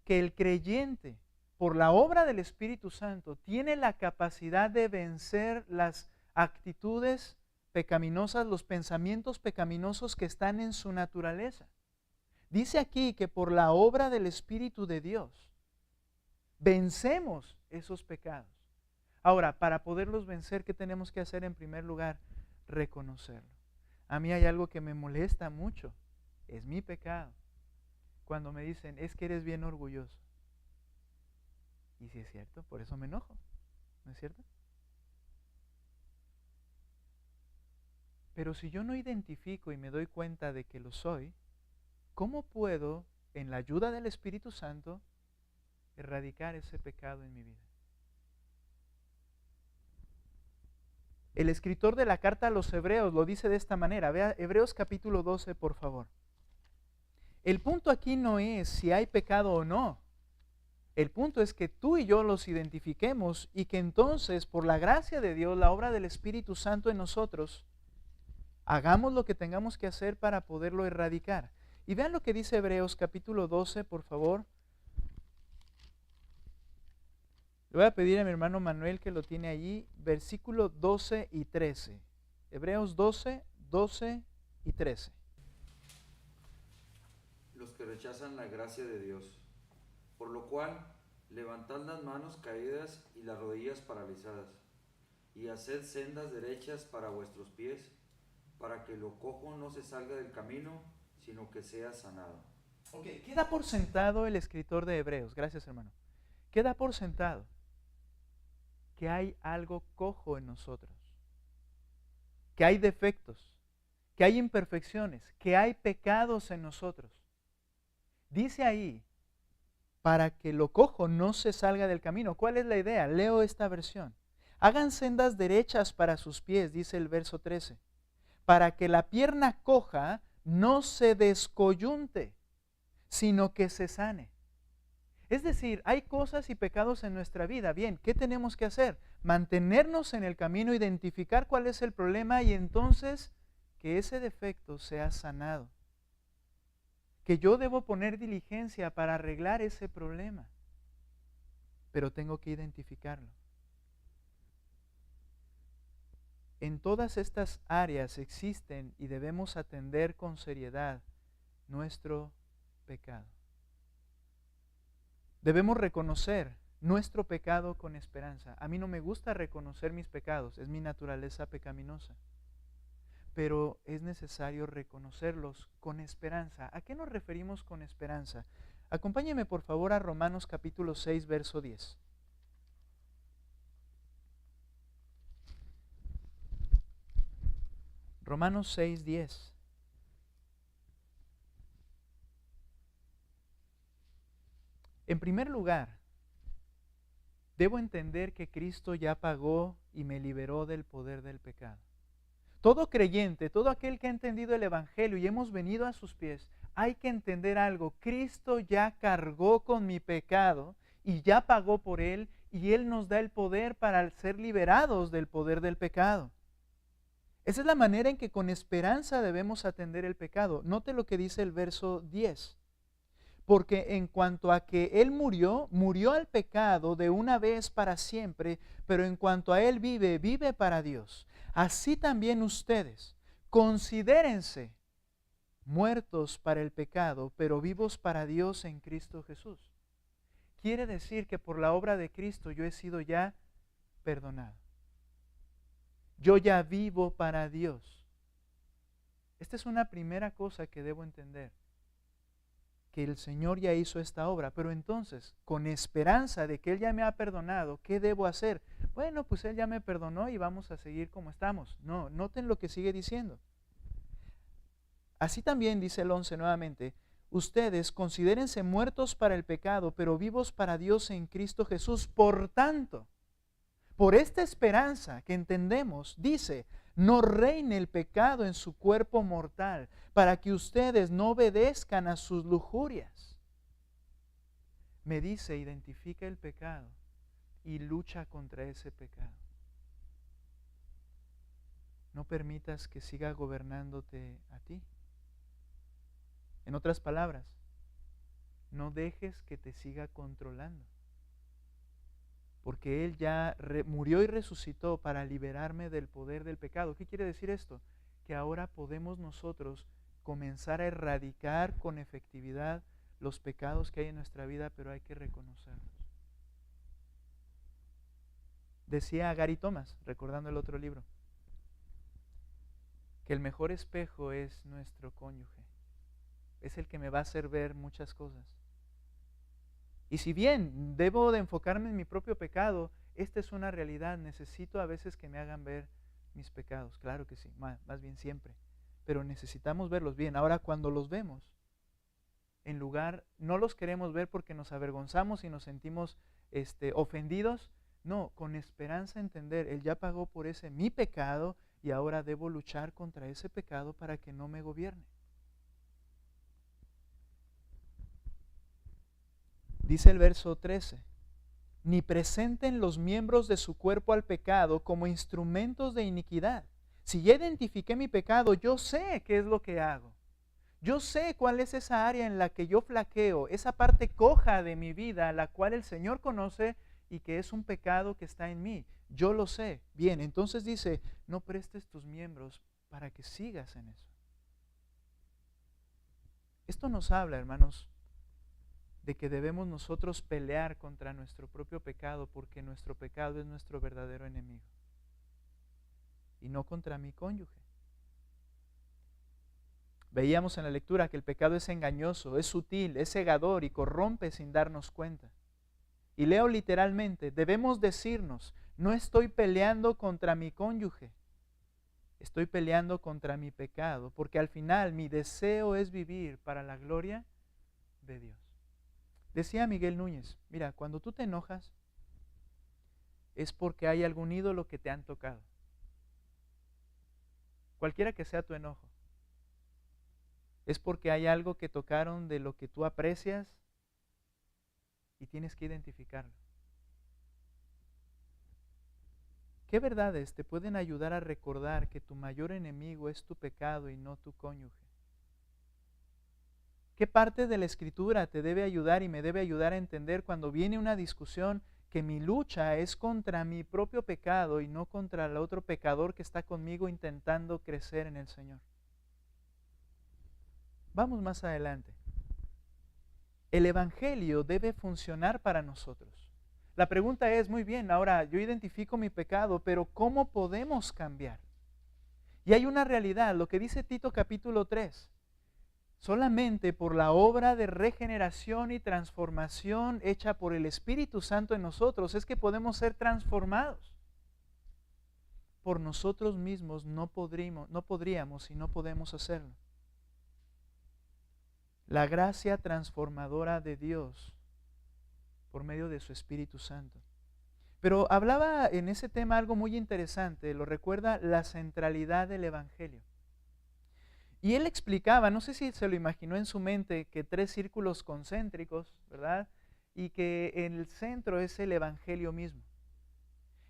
que el creyente por la obra del Espíritu Santo, tiene la capacidad de vencer las actitudes pecaminosas, los pensamientos pecaminosos que están en su naturaleza. Dice aquí que por la obra del Espíritu de Dios vencemos esos pecados. Ahora, para poderlos vencer, ¿qué tenemos que hacer en primer lugar? Reconocerlo. A mí hay algo que me molesta mucho, es mi pecado. Cuando me dicen, es que eres bien orgulloso. Y si es cierto, por eso me enojo, ¿no es cierto? Pero si yo no identifico y me doy cuenta de que lo soy, ¿cómo puedo, en la ayuda del Espíritu Santo, erradicar ese pecado en mi vida? El escritor de la carta a los Hebreos lo dice de esta manera. Vea Hebreos capítulo 12, por favor. El punto aquí no es si hay pecado o no. El punto es que tú y yo los identifiquemos y que entonces, por la gracia de Dios, la obra del Espíritu Santo en nosotros, hagamos lo que tengamos que hacer para poderlo erradicar. Y vean lo que dice Hebreos capítulo 12, por favor. Le voy a pedir a mi hermano Manuel que lo tiene allí, versículos 12 y 13. Hebreos 12, 12 y 13. Los que rechazan la gracia de Dios, por lo cual levantad las manos caídas y las rodillas paralizadas, y haced sendas derechas para vuestros pies, para que lo cojo no se salga del camino, sino que sea sanado. Ok, ¿qué da por sentado el escritor de Hebreos? Gracias, hermano. ¿Qué da por sentado? Que hay algo cojo en nosotros, que hay defectos, que hay imperfecciones, que hay pecados en nosotros. Dice ahí, para que lo cojo no se salga del camino. ¿Cuál es la idea? Leo esta versión. Hagan sendas derechas para sus pies, dice el verso 13, para que la pierna coja no se descoyunte, sino que se sane. Es decir, hay cosas y pecados en nuestra vida. Bien, ¿qué tenemos que hacer? Mantenernos en el camino, identificar cuál es el problema y entonces que ese defecto sea sanado. Que yo debo poner diligencia para arreglar ese problema, pero tengo que identificarlo. En todas estas áreas existen y debemos atender con seriedad nuestro pecado. Debemos reconocer nuestro pecado con esperanza. A mí no me gusta reconocer mis pecados, es mi naturaleza pecaminosa. Pero es necesario reconocerlos con esperanza. ¿A qué nos referimos con esperanza? Acompáñeme por favor a Romanos capítulo 6, verso 10. Romanos 6, 10. En primer lugar, debo entender que Cristo ya pagó y me liberó del poder del pecado. Todo creyente, todo aquel que ha entendido el Evangelio y hemos venido a sus pies, hay que entender algo. Cristo ya cargó con mi pecado y ya pagó por él y Él nos da el poder para ser liberados del poder del pecado. Esa es la manera en que con esperanza debemos atender el pecado. Note lo que dice el verso 10. Porque en cuanto a que Él murió, murió al pecado de una vez para siempre, pero en cuanto a Él vive, vive para Dios. Así también ustedes, considérense muertos para el pecado, pero vivos para Dios en Cristo Jesús. Quiere decir que por la obra de Cristo yo he sido ya perdonado. Yo ya vivo para Dios. Esta es una primera cosa que debo entender. Que el Señor ya hizo esta obra, pero entonces, con esperanza de que Él ya me ha perdonado, ¿qué debo hacer? Bueno, pues Él ya me perdonó y vamos a seguir como estamos. No, noten lo que sigue diciendo. Así también, dice el 11 nuevamente, ustedes considérense muertos para el pecado, pero vivos para Dios en Cristo Jesús. Por tanto, por esta esperanza que entendemos, dice, no reine el pecado en su cuerpo mortal, para que ustedes no obedezcan a sus lujurias. Me dice, identifica el pecado y lucha contra ese pecado. No permitas que siga gobernándote a ti. En otras palabras, no dejes que te siga controlando. porque Él ya murió y resucitó para liberarme del poder del pecado. ¿Qué quiere decir esto? Que ahora podemos nosotros comenzar a erradicar con efectividad los pecados que hay en nuestra vida, pero hay que reconocerlos. Decía Gary Thomas, recordando el otro libro, que el mejor espejo es nuestro cónyuge. Es el que me va a hacer ver muchas cosas. Y si bien debo de enfocarme en mi propio pecado, esta es una realidad. Necesito a veces que me hagan ver mis pecados. Claro que sí, más bien siempre. Pero necesitamos verlos bien. Ahora, cuando los vemos, no los queremos ver porque nos avergonzamos y nos sentimos ofendidos. No, con esperanza entender, Él ya pagó por ese mi pecado y ahora debo luchar contra ese pecado para que no me gobierne. Dice el verso 13, ni presenten los miembros de su cuerpo al pecado como instrumentos de iniquidad. Si ya identifiqué mi pecado, yo sé qué es lo que hago. Yo sé cuál es esa área en la que yo flaqueo, esa parte coja de mi vida, la cual el Señor conoce y que es un pecado que está en mí. Yo lo sé. Bien, entonces dice, no prestes tus miembros para que sigas en eso. Esto nos habla, hermanos, de que debemos nosotros pelear contra nuestro propio pecado, porque nuestro pecado es nuestro verdadero enemigo. Y no contra mi cónyuge. Veíamos en la lectura que el pecado es engañoso, es sutil, es cegador y corrompe sin darnos cuenta. Y leo literalmente, debemos decirnos, no estoy peleando contra mi cónyuge, estoy peleando contra mi pecado, porque al final mi deseo es vivir para la gloria de Dios. Decía Miguel Núñez, mira, cuando tú te enojas es porque hay algún ídolo que te han tocado. Cualquiera que sea tu enojo. Es porque hay algo que tocaron de lo que tú aprecias y tienes que identificarlo. ¿Qué verdades te pueden ayudar a recordar que tu mayor enemigo es tu pecado y no tu cónyuge? ¿Qué parte de la Escritura te debe ayudar y me debe ayudar a entender cuando viene una discusión que mi lucha es contra mi propio pecado y no contra el otro pecador que está conmigo intentando crecer en el Señor? Vamos más adelante. El Evangelio debe funcionar para nosotros. La pregunta es, muy bien, ahora yo identifico mi pecado, pero ¿cómo podemos cambiar? Y hay una realidad, lo que dice Tito capítulo 3. Solamente por la obra de regeneración y transformación hecha por el Espíritu Santo en nosotros es que podemos ser transformados. Por nosotros mismos no podríamos y no podemos hacerlo. La gracia transformadora de Dios por medio de su Espíritu Santo. Pero hablaba en ese tema algo muy interesante, lo recuerda, la centralidad del Evangelio. Y él explicaba, no sé si se lo imaginó en su mente, que 3 círculos concéntricos, ¿verdad? Y que en el centro es el Evangelio mismo.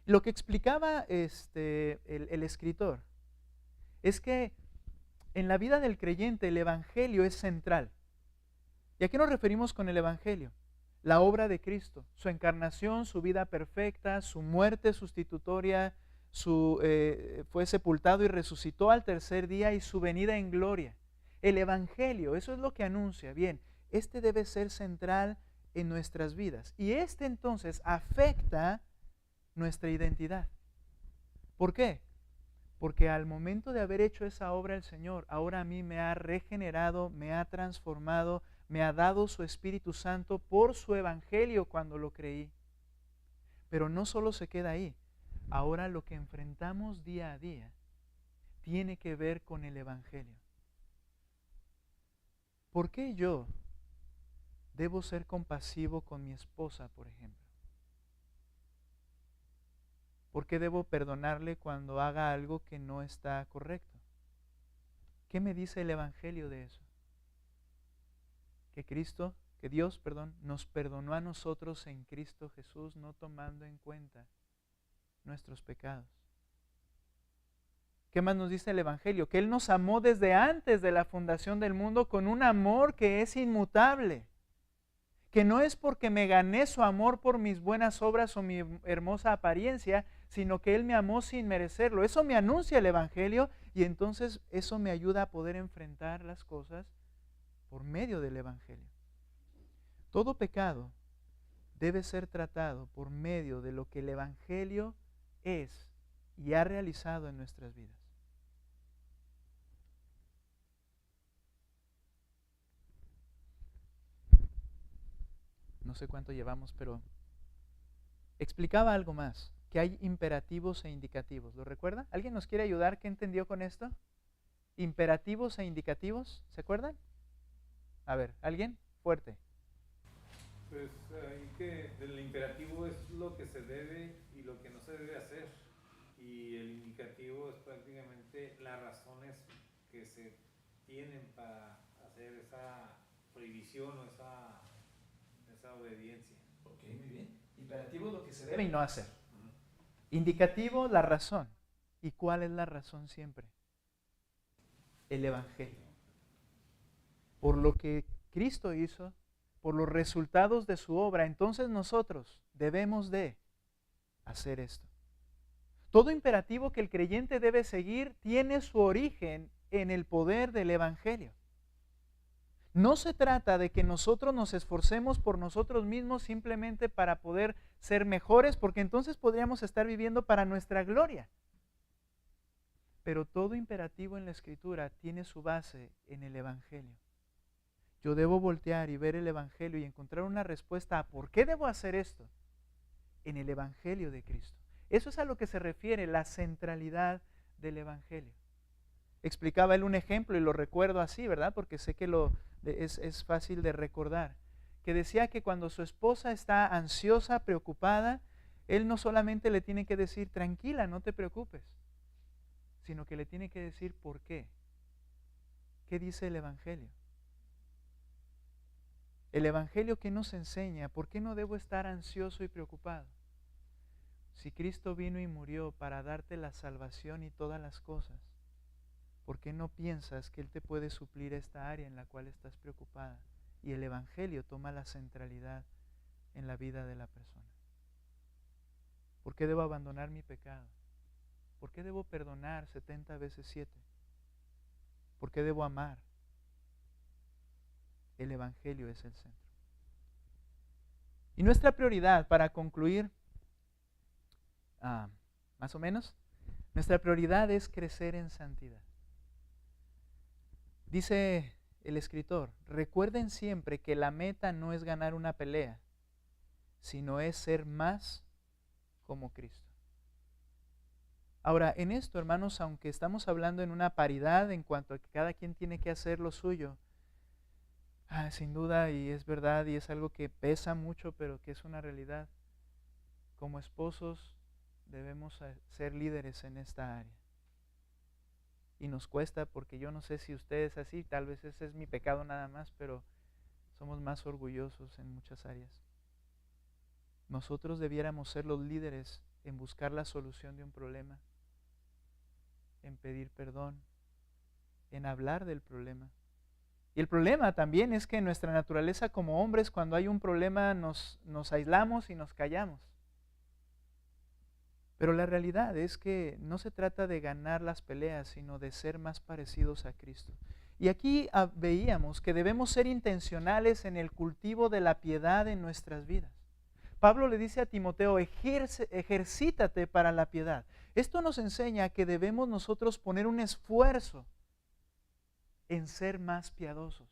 Lo que explicaba el escritor es que en la vida del creyente el Evangelio es central. ¿Y a qué nos referimos con el Evangelio? La obra de Cristo, su encarnación, su vida perfecta, su muerte sustitutoria, fue sepultado y resucitó al tercer día y su venida en gloria. El Evangelio, eso es lo que anuncia. Bien, este debe ser central en nuestras vidas. Y entonces afecta nuestra identidad. ¿Por qué? Porque al momento de haber hecho esa obra el Señor, ahora a mí me ha regenerado, me ha transformado, me ha dado su Espíritu Santo por su Evangelio cuando lo creí. Pero no solo se queda ahí. Ahora lo que enfrentamos día a día tiene que ver con el Evangelio. ¿Por qué yo debo ser compasivo con mi esposa, por ejemplo? ¿Por qué debo perdonarle cuando haga algo que no está correcto? ¿Qué me dice el Evangelio de eso? Que Dios, nos perdonó a nosotros en Cristo Jesús, no tomando en cuenta nuestros pecados. ¿Qué más nos dice el Evangelio? Que Él nos amó desde antes de la fundación del mundo con un amor que es inmutable. que no es porque me gané su amor por mis buenas obras o mi hermosa apariencia, sino que Él me amó sin merecerlo. Eso me anuncia el Evangelio y entonces eso me ayuda a poder enfrentar las cosas por medio del Evangelio. Todo pecado debe ser tratado por medio de lo que el Evangelio es y ha realizado en nuestras vidas. No sé cuánto llevamos, pero explicaba algo más, que hay imperativos e indicativos. ¿Lo recuerda? ¿Alguien nos quiere ayudar? ¿Qué entendió con esto? Imperativos e indicativos, ¿se acuerdan? A ver, ¿alguien? Fuerte. Pues ahí que el imperativo es lo que se debe y lo que no se debe hacer. Y el indicativo es prácticamente las razones que se tienen para hacer esa prohibición o esa obediencia. Ok, muy bien. Imperativo lo que se debe y no hacer. Indicativo, la razón. ¿Y cuál es la razón siempre? El Evangelio. Por lo que Cristo hizo, por los resultados de su obra, entonces nosotros debemos de hacer esto. Todo imperativo que el creyente debe seguir tiene su origen en el poder del Evangelio. No se trata de que nosotros nos esforcemos por nosotros mismos simplemente para poder ser mejores, porque entonces podríamos estar viviendo para nuestra gloria. Pero todo imperativo en la Escritura tiene su base en el Evangelio. Yo debo voltear y ver el Evangelio y encontrar una respuesta a por qué debo hacer esto en el Evangelio de Cristo. Eso es a lo que se refiere la centralidad del Evangelio. Explicaba él un ejemplo y lo recuerdo así, ¿verdad? Porque sé que es fácil de recordar. Que decía que cuando su esposa está ansiosa, preocupada, él no solamente le tiene que decir, tranquila, no te preocupes, sino que le tiene que decir por qué. ¿Qué dice el Evangelio? El Evangelio que nos enseña, ¿por qué no debo estar ansioso y preocupado? Si Cristo vino y murió para darte la salvación y todas las cosas, ¿por qué no piensas que Él te puede suplir esta área en la cual estás preocupada? Y el Evangelio toma la centralidad en la vida de la persona. ¿Por qué debo abandonar mi pecado? ¿Por qué debo perdonar 70 veces 7? ¿Por qué debo amar? El Evangelio es el centro. Y nuestra prioridad, para concluir, más o menos, nuestra prioridad es crecer en santidad. Dice el escritor, recuerden siempre que la meta no es ganar una pelea, sino es ser más como Cristo. Ahora, en esto, hermanos, aunque estamos hablando en una paridad en cuanto a que cada quien tiene que hacer lo suyo, sin duda, y es verdad, y es algo que pesa mucho, pero que es una realidad. Como esposos debemos ser líderes en esta área. Y nos cuesta, porque yo no sé si usted es así, tal vez ese es mi pecado nada más, pero somos más orgullosos en muchas áreas. Nosotros debiéramos ser los líderes en buscar la solución de un problema, en pedir perdón, en hablar del problema. Y el problema también es que en nuestra naturaleza como hombres, cuando hay un problema nos aislamos y nos callamos. Pero la realidad es que no se trata de ganar las peleas, sino de ser más parecidos a Cristo. Y aquí veíamos que debemos ser intencionales en el cultivo de la piedad en nuestras vidas. Pablo le dice a Timoteo, ejercítate para la piedad. Esto nos enseña que debemos nosotros poner un esfuerzo en ser más piadosos.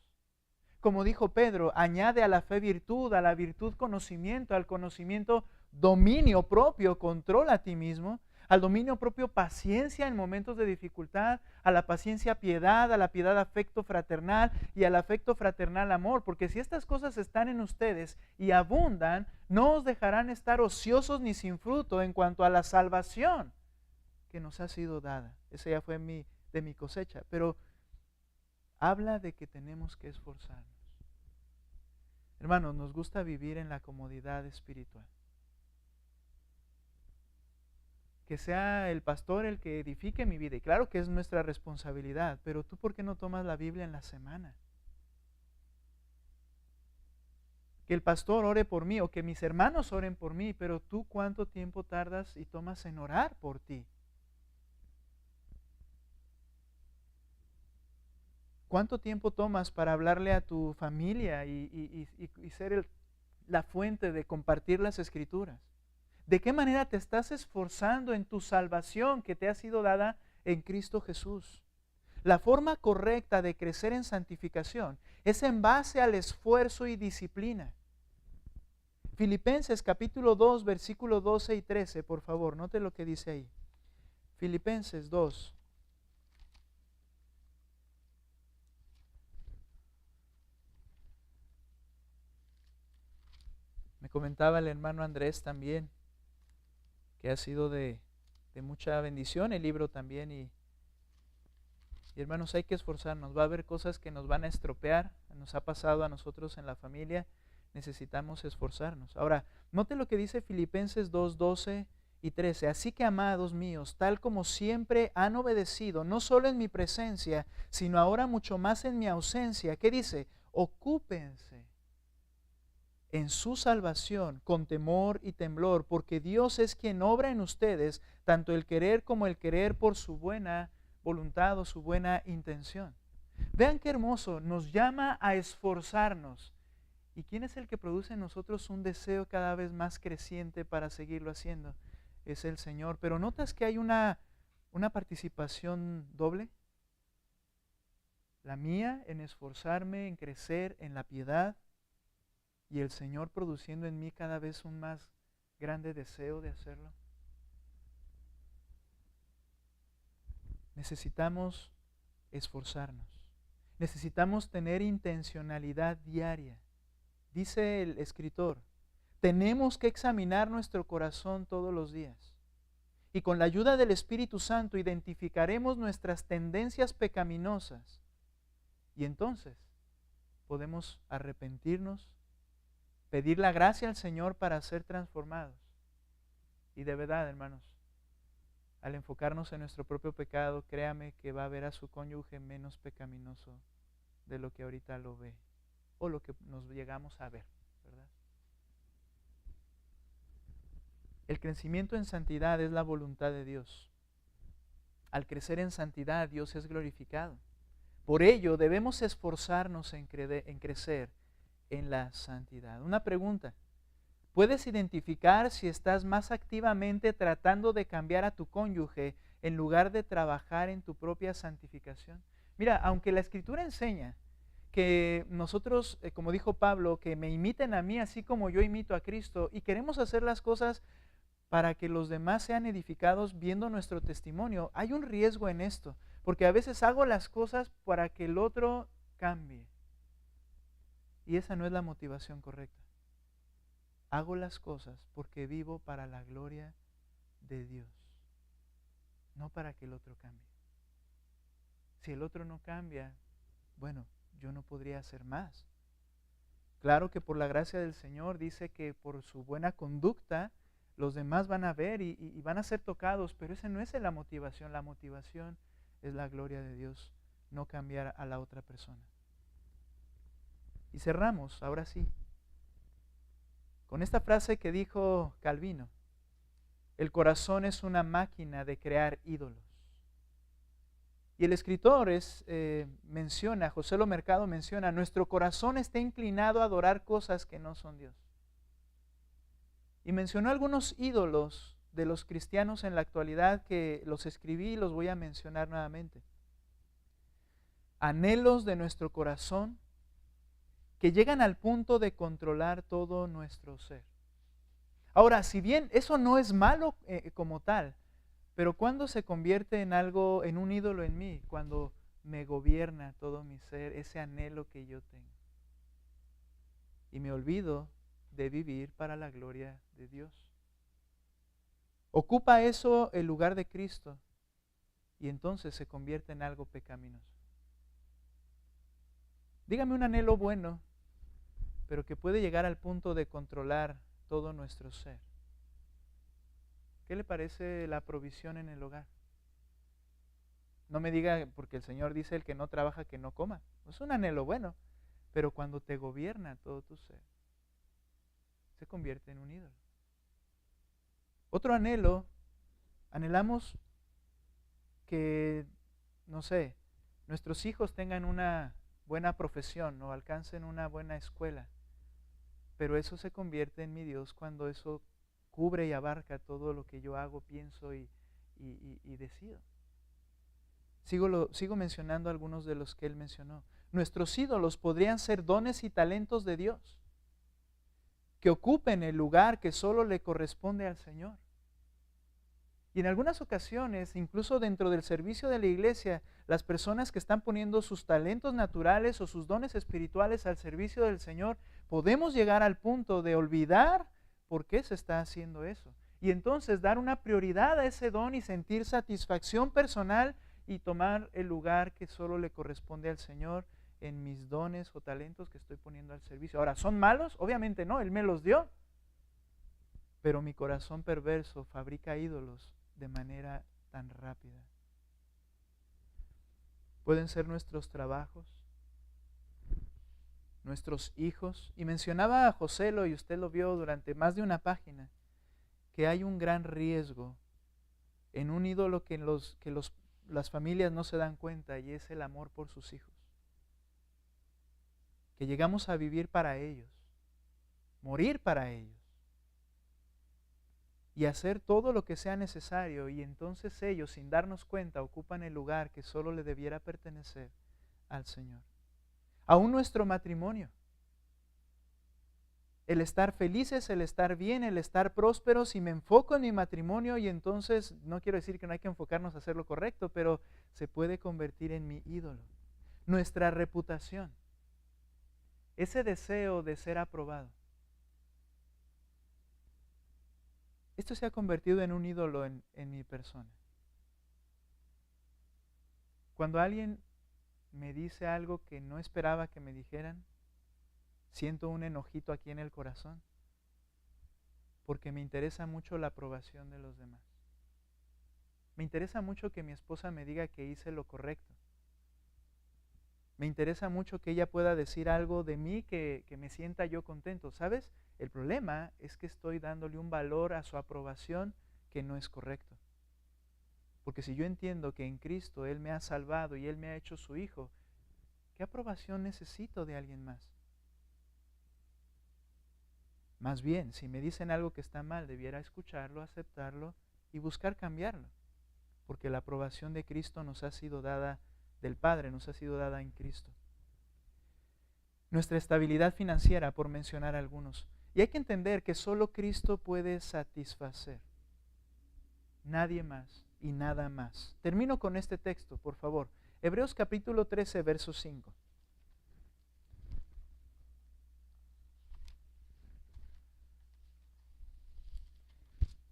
Como dijo Pedro, añade a la fe virtud, a la virtud conocimiento, al conocimiento dominio propio, control a ti mismo, al dominio propio paciencia en momentos de dificultad, a la paciencia piedad, a la piedad afecto fraternal y al afecto fraternal amor, porque si estas cosas están en ustedes y abundan, no os dejarán estar ociosos ni sin fruto en cuanto a la salvación que nos ha sido dada. Esa ya fue de mi cosecha, pero habla de que tenemos que esforzarnos. Hermanos, nos gusta vivir en la comodidad espiritual. Que sea el pastor el que edifique mi vida. Y claro que es nuestra responsabilidad, pero tú, ¿por qué no tomas la Biblia en la semana? que el pastor ore por mí o que mis hermanos oren por mí, pero tú ¿cuánto tiempo tardas y tomas en orar por ti? ¿Cuánto tiempo tomas para hablarle a tu familia y ser la fuente de compartir las Escrituras? ¿De qué manera te estás esforzando en tu salvación que te ha sido dada en Cristo Jesús? La forma correcta de crecer en santificación es en base al esfuerzo y disciplina. Filipenses capítulo 2, versículos 12 y 13, por favor, note lo que dice ahí. Filipenses 2. Me comentaba el hermano Andrés también, que ha sido de mucha bendición el libro también. Y hermanos, hay que esforzarnos. Va a haber cosas que nos van a estropear. Nos ha pasado a nosotros en la familia. Necesitamos esforzarnos. Ahora, note lo que dice Filipenses 2, 12 y 13. Así que, amados míos, tal como siempre han obedecido, no solo en mi presencia, sino ahora mucho más en mi ausencia. ¿Qué dice? Ocúpense en su salvación con temor y temblor, porque Dios es quien obra en ustedes tanto el querer como el querer por su buena voluntad o su buena intención. Vean qué hermoso, nos llama a esforzarnos. ¿Y quién es el que produce en nosotros un deseo cada vez más creciente para seguirlo haciendo? Es el Señor. Pero ¿notas que hay una participación doble? La mía en esforzarme, en crecer en la piedad, y el Señor produciendo en mí cada vez un más grande deseo de hacerlo. Necesitamos esforzarnos. Necesitamos tener intencionalidad diaria. Dice el escritor, tenemos que examinar nuestro corazón todos los días. Y con la ayuda del Espíritu Santo identificaremos nuestras tendencias pecaminosas. Y entonces podemos arrepentirnos, pedir la gracia al Señor para ser transformados. Y de verdad, hermanos, al enfocarnos en nuestro propio pecado, créame que va a ver a su cónyuge menos pecaminoso de lo que ahorita lo ve o lo que nos llegamos a ver, ¿verdad? El crecimiento en santidad es la voluntad de Dios. Al crecer en santidad, Dios es glorificado. Por ello, debemos esforzarnos en crecer en la santidad. Una pregunta: ¿puedes identificar si estás más activamente tratando de cambiar a tu cónyuge en lugar de trabajar en tu propia santificación? Mira, aunque la Escritura enseña que nosotros, como dijo Pablo, que me imiten a mí así como yo imito a Cristo, y queremos hacer las cosas para que los demás sean edificados viendo nuestro testimonio, hay un riesgo en esto, porque a veces hago las cosas para que el otro cambie. Y esa no es la motivación correcta. Hago las cosas porque vivo para la gloria de Dios, no para que el otro cambie. Si el otro no cambia, bueno, yo no podría hacer más. Claro que por la gracia del Señor dice que por su buena conducta los demás van a ver y van a ser tocados, pero esa no es la motivación. La motivación es la gloria de Dios, no cambiar a la otra persona. Y cerramos, ahora sí, con esta frase que dijo Calvino: el corazón es una máquina de crear ídolos. Y el escritor menciona, José Lo Mercado menciona, nuestro corazón está inclinado a adorar cosas que no son Dios. Y mencionó algunos ídolos de los cristianos en la actualidad que los escribí y los voy a mencionar nuevamente. Anhelos de nuestro corazón que llegan al punto de controlar todo nuestro ser. Ahora, si bien eso no es malo como tal, pero ¿cuándo se convierte en algo, en un ídolo en mí? Cuando me gobierna todo mi ser, ese anhelo que yo tengo. Y me olvido de vivir para la gloria de Dios. Ocupa eso el lugar de Cristo y entonces se convierte en algo pecaminoso. Dígame un anhelo bueno, pero que puede llegar al punto de controlar todo nuestro ser. ¿Qué le parece la provisión en el hogar? No me diga, porque el Señor dice: el que no trabaja, que no coma. Es un anhelo bueno, pero cuando te gobierna todo tu ser. se convierte en un ídolo. Otro anhelo, anhelamos que, no sé, nuestros hijos tengan una buena profesión o alcancen una buena escuela. Pero eso se convierte en mi Dios cuando eso cubre y abarca todo lo que yo hago, pienso y decido. Sigo mencionando algunos de los que él mencionó. Nuestros ídolos podrían ser dones y talentos de Dios que ocupen el lugar que solo le corresponde al Señor. Y en algunas ocasiones, incluso dentro del servicio de la iglesia, las personas que están poniendo sus talentos naturales o sus dones espirituales al servicio del Señor, podemos llegar al punto de olvidar por qué se está haciendo eso. Y entonces dar una prioridad a ese don y sentir satisfacción personal y tomar el lugar que solo le corresponde al Señor en mis dones o talentos que estoy poniendo al servicio. Ahora, ¿son malos? Obviamente no, Él me los dio. Pero mi corazón perverso fabrica ídolos de manera tan rápida. Pueden ser nuestros trabajos, nuestros hijos. Y mencionaba a Joselo, y usted lo vio durante más de una página, que hay un gran riesgo en un ídolo que las familias no se dan cuenta, y es el amor por sus hijos. Que llegamos a vivir para ellos, morir para ellos, y hacer todo lo que sea necesario, y entonces ellos, sin darnos cuenta, ocupan el lugar que solo le debiera pertenecer al Señor. Aún nuestro matrimonio, el estar felices, el estar bien, el estar prósperos, si me enfoco en mi matrimonio, y entonces, no quiero decir que no hay que enfocarnos a hacer lo correcto, pero se puede convertir en mi ídolo. Nuestra reputación, ese deseo de ser aprobado, esto se ha convertido en un ídolo en mi persona. Cuando alguien me dice algo que no esperaba que me dijeran, siento un enojito aquí en el corazón, porque me interesa mucho la aprobación de los demás. Me interesa mucho que mi esposa me diga que hice lo correcto. Me interesa mucho que ella pueda decir algo de mí que me sienta yo contento. ¿Sabes? El problema es que estoy dándole un valor a su aprobación que no es correcto. Porque si yo entiendo que en Cristo Él me ha salvado y Él me ha hecho su hijo, ¿qué aprobación necesito de alguien más? Más bien, si me dicen algo que está mal, debiera escucharlo, aceptarlo y buscar cambiarlo. Porque la aprobación de Cristo nos ha sido dada, del Padre nos ha sido dada en Cristo. Nuestra estabilidad financiera, por mencionar algunos. Y hay que entender que solo Cristo puede satisfacer. Nadie más y nada más. Termino con este texto, por favor. Hebreos capítulo 13, verso 5.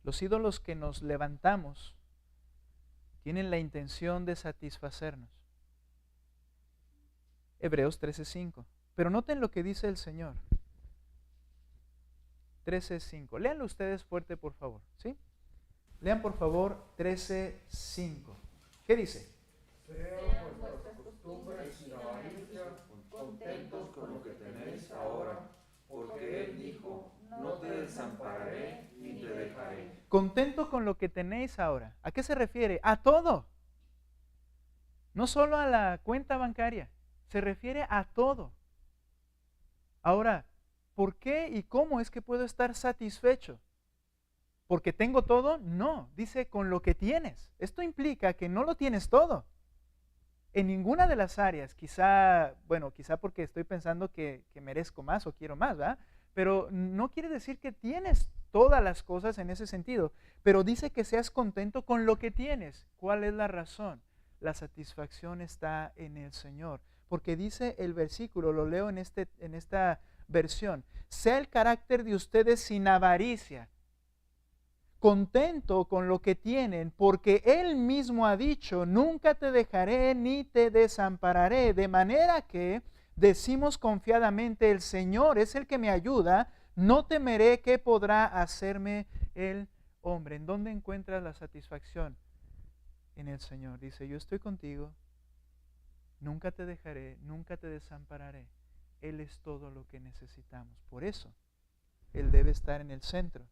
Los ídolos que nos levantamos tienen la intención de satisfacernos. Hebreos 13:5. Pero noten lo que dice el Señor. 13:5. Léanlo ustedes fuerte, por favor. ¿Sí? Lean, por favor, 13:5. ¿Qué dice? Sean vuestras costumbres sin avaricia, contentos con lo que tenéis ahora, porque Él dijo, no te desampararé ni te dejaré. Contento con lo que tenéis ahora. ¿A qué se refiere? A todo. No solo a la cuenta bancaria. Se refiere a todo. Ahora, ¿por qué y cómo es que puedo estar satisfecho? ¿Porque tengo todo? No, dice con lo que tienes. Esto implica que no lo tienes todo. En ninguna de las áreas, quizá porque estoy pensando que merezco más o quiero más, ¿verdad? Pero no quiere decir que tienes todas las cosas en ese sentido. Pero dice que seas contento con lo que tienes. ¿Cuál es la razón? La satisfacción está en el Señor. Porque dice el versículo, lo leo en esta versión, sea el carácter de ustedes sin avaricia, contento con lo que tienen, porque Él mismo ha dicho, nunca te dejaré ni te desampararé, de manera que decimos confiadamente, el Señor es el que me ayuda, no temeré qué podrá hacerme el hombre. ¿En dónde encuentras la satisfacción? En el Señor. Dice, yo estoy contigo, nunca te dejaré, nunca te desampararé. Él es todo lo que necesitamos. Por eso Él debe estar en el centro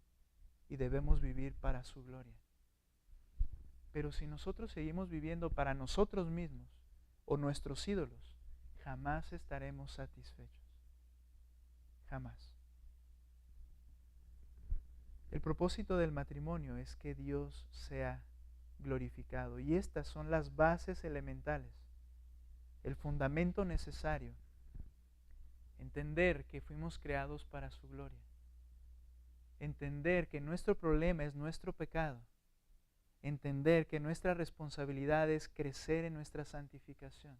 y debemos vivir para su gloria. Pero si nosotros seguimos viviendo para nosotros mismos o nuestros ídolos, jamás estaremos satisfechos. Jamás. El propósito del matrimonio es que Dios sea glorificado. Y estas son las bases elementales, el fundamento necesario. Entender que fuimos creados para su gloria. Entender que nuestro problema es nuestro pecado. Entender que nuestra responsabilidad es crecer en nuestra santificación.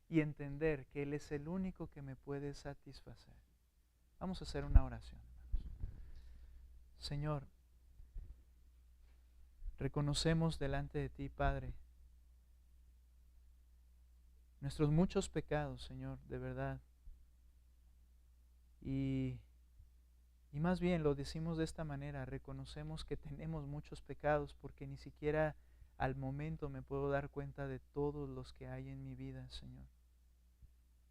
Y entender que Él es el único que me puede satisfacer. Vamos a hacer una oración, hermanos. Señor, reconocemos delante de ti, Padre, nuestros muchos pecados, Señor, de verdad. Y más bien lo decimos de esta manera, reconocemos que tenemos muchos pecados porque ni siquiera al momento me puedo dar cuenta de todos los que hay en mi vida, Señor.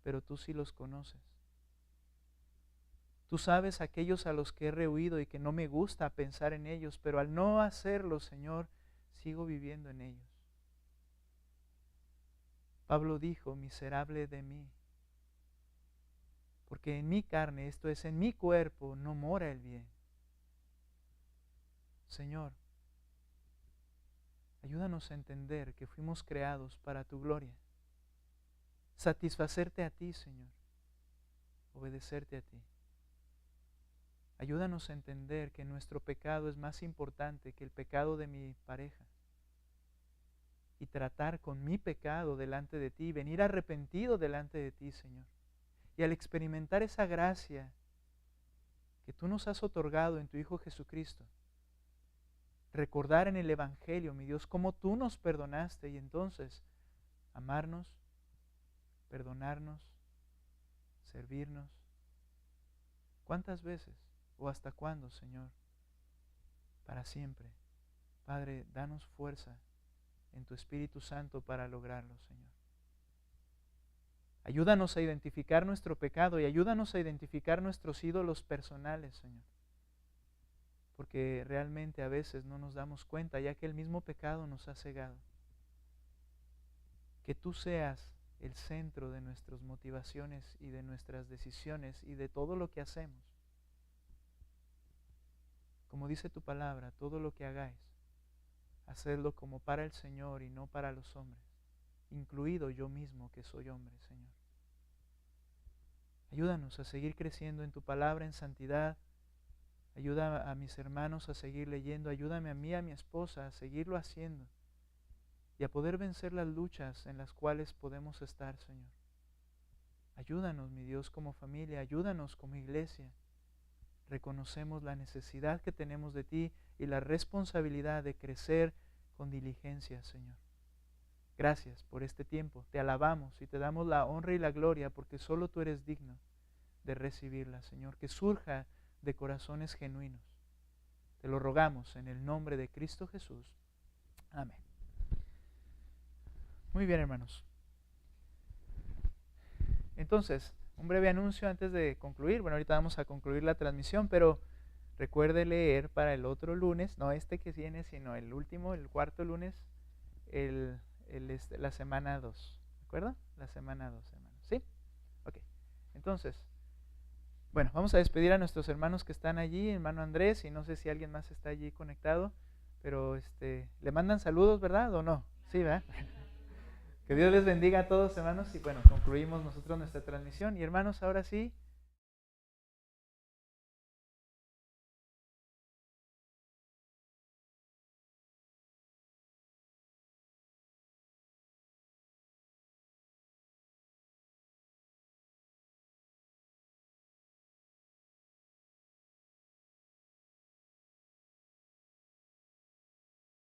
Pero tú sí los conoces. Tú sabes aquellos a los que he rehuido y que no me gusta pensar en ellos, pero al no hacerlo, Señor, sigo viviendo en ellos. Pablo dijo, miserable de mí, porque en mi carne, esto es, en mi cuerpo, no mora el bien. Señor, ayúdanos a entender que fuimos creados para tu gloria, satisfacerte a ti, Señor, obedecerte a ti. Ayúdanos a entender que nuestro pecado es más importante que el pecado de mi pareja. Y tratar con mi pecado delante de ti, venir arrepentido delante de ti, Señor. Y al experimentar esa gracia que tú nos has otorgado en tu Hijo Jesucristo, recordar en el Evangelio, mi Dios, cómo tú nos perdonaste y entonces amarnos, perdonarnos, servirnos. ¿Cuántas veces? ¿O hasta cuándo, Señor? Para siempre. Padre, danos fuerza en tu Espíritu Santo para lograrlo, Señor. Ayúdanos a identificar nuestro pecado y ayúdanos a identificar nuestros ídolos personales, Señor. Porque realmente a veces no nos damos cuenta, ya que el mismo pecado nos ha cegado. Que tú seas el centro de nuestras motivaciones y de nuestras decisiones y de todo lo que hacemos. Como dice tu palabra, todo lo que hagáis, hacedlo como para el Señor y no para los hombres, incluido yo mismo que soy hombre, Señor. Ayúdanos a seguir creciendo en tu palabra en santidad. Ayuda a mis hermanos a seguir leyendo. Ayúdame a mí, a mi esposa, a seguirlo haciendo y a poder vencer las luchas en las cuales podemos estar, Señor. Ayúdanos, mi Dios, como familia. Ayúdanos como iglesia. Reconocemos la necesidad que tenemos de ti y la responsabilidad de crecer con diligencia, Señor. Gracias por este tiempo. Te alabamos y te damos la honra y la gloria porque solo tú eres digno de recibirla, Señor. Que surja de corazones genuinos. Te lo rogamos en el nombre de Cristo Jesús. Amén. Muy bien, hermanos. Entonces, un breve anuncio antes de concluir. Bueno, ahorita vamos a concluir la transmisión, pero recuerde leer para el otro lunes, no este que viene, sino el último, el cuarto lunes, la semana 2. ¿De acuerdo? La semana 2, hermanos. ¿Sí? Ok. Entonces, bueno, vamos a despedir a nuestros hermanos que están allí, hermano Andrés, y no sé si alguien más está allí conectado, pero le mandan saludos, ¿verdad? ¿O no? Sí, ¿verdad? Que Dios les bendiga a todos, hermanos, y bueno, concluimos nosotros nuestra transmisión. Y hermanos, ahora sí,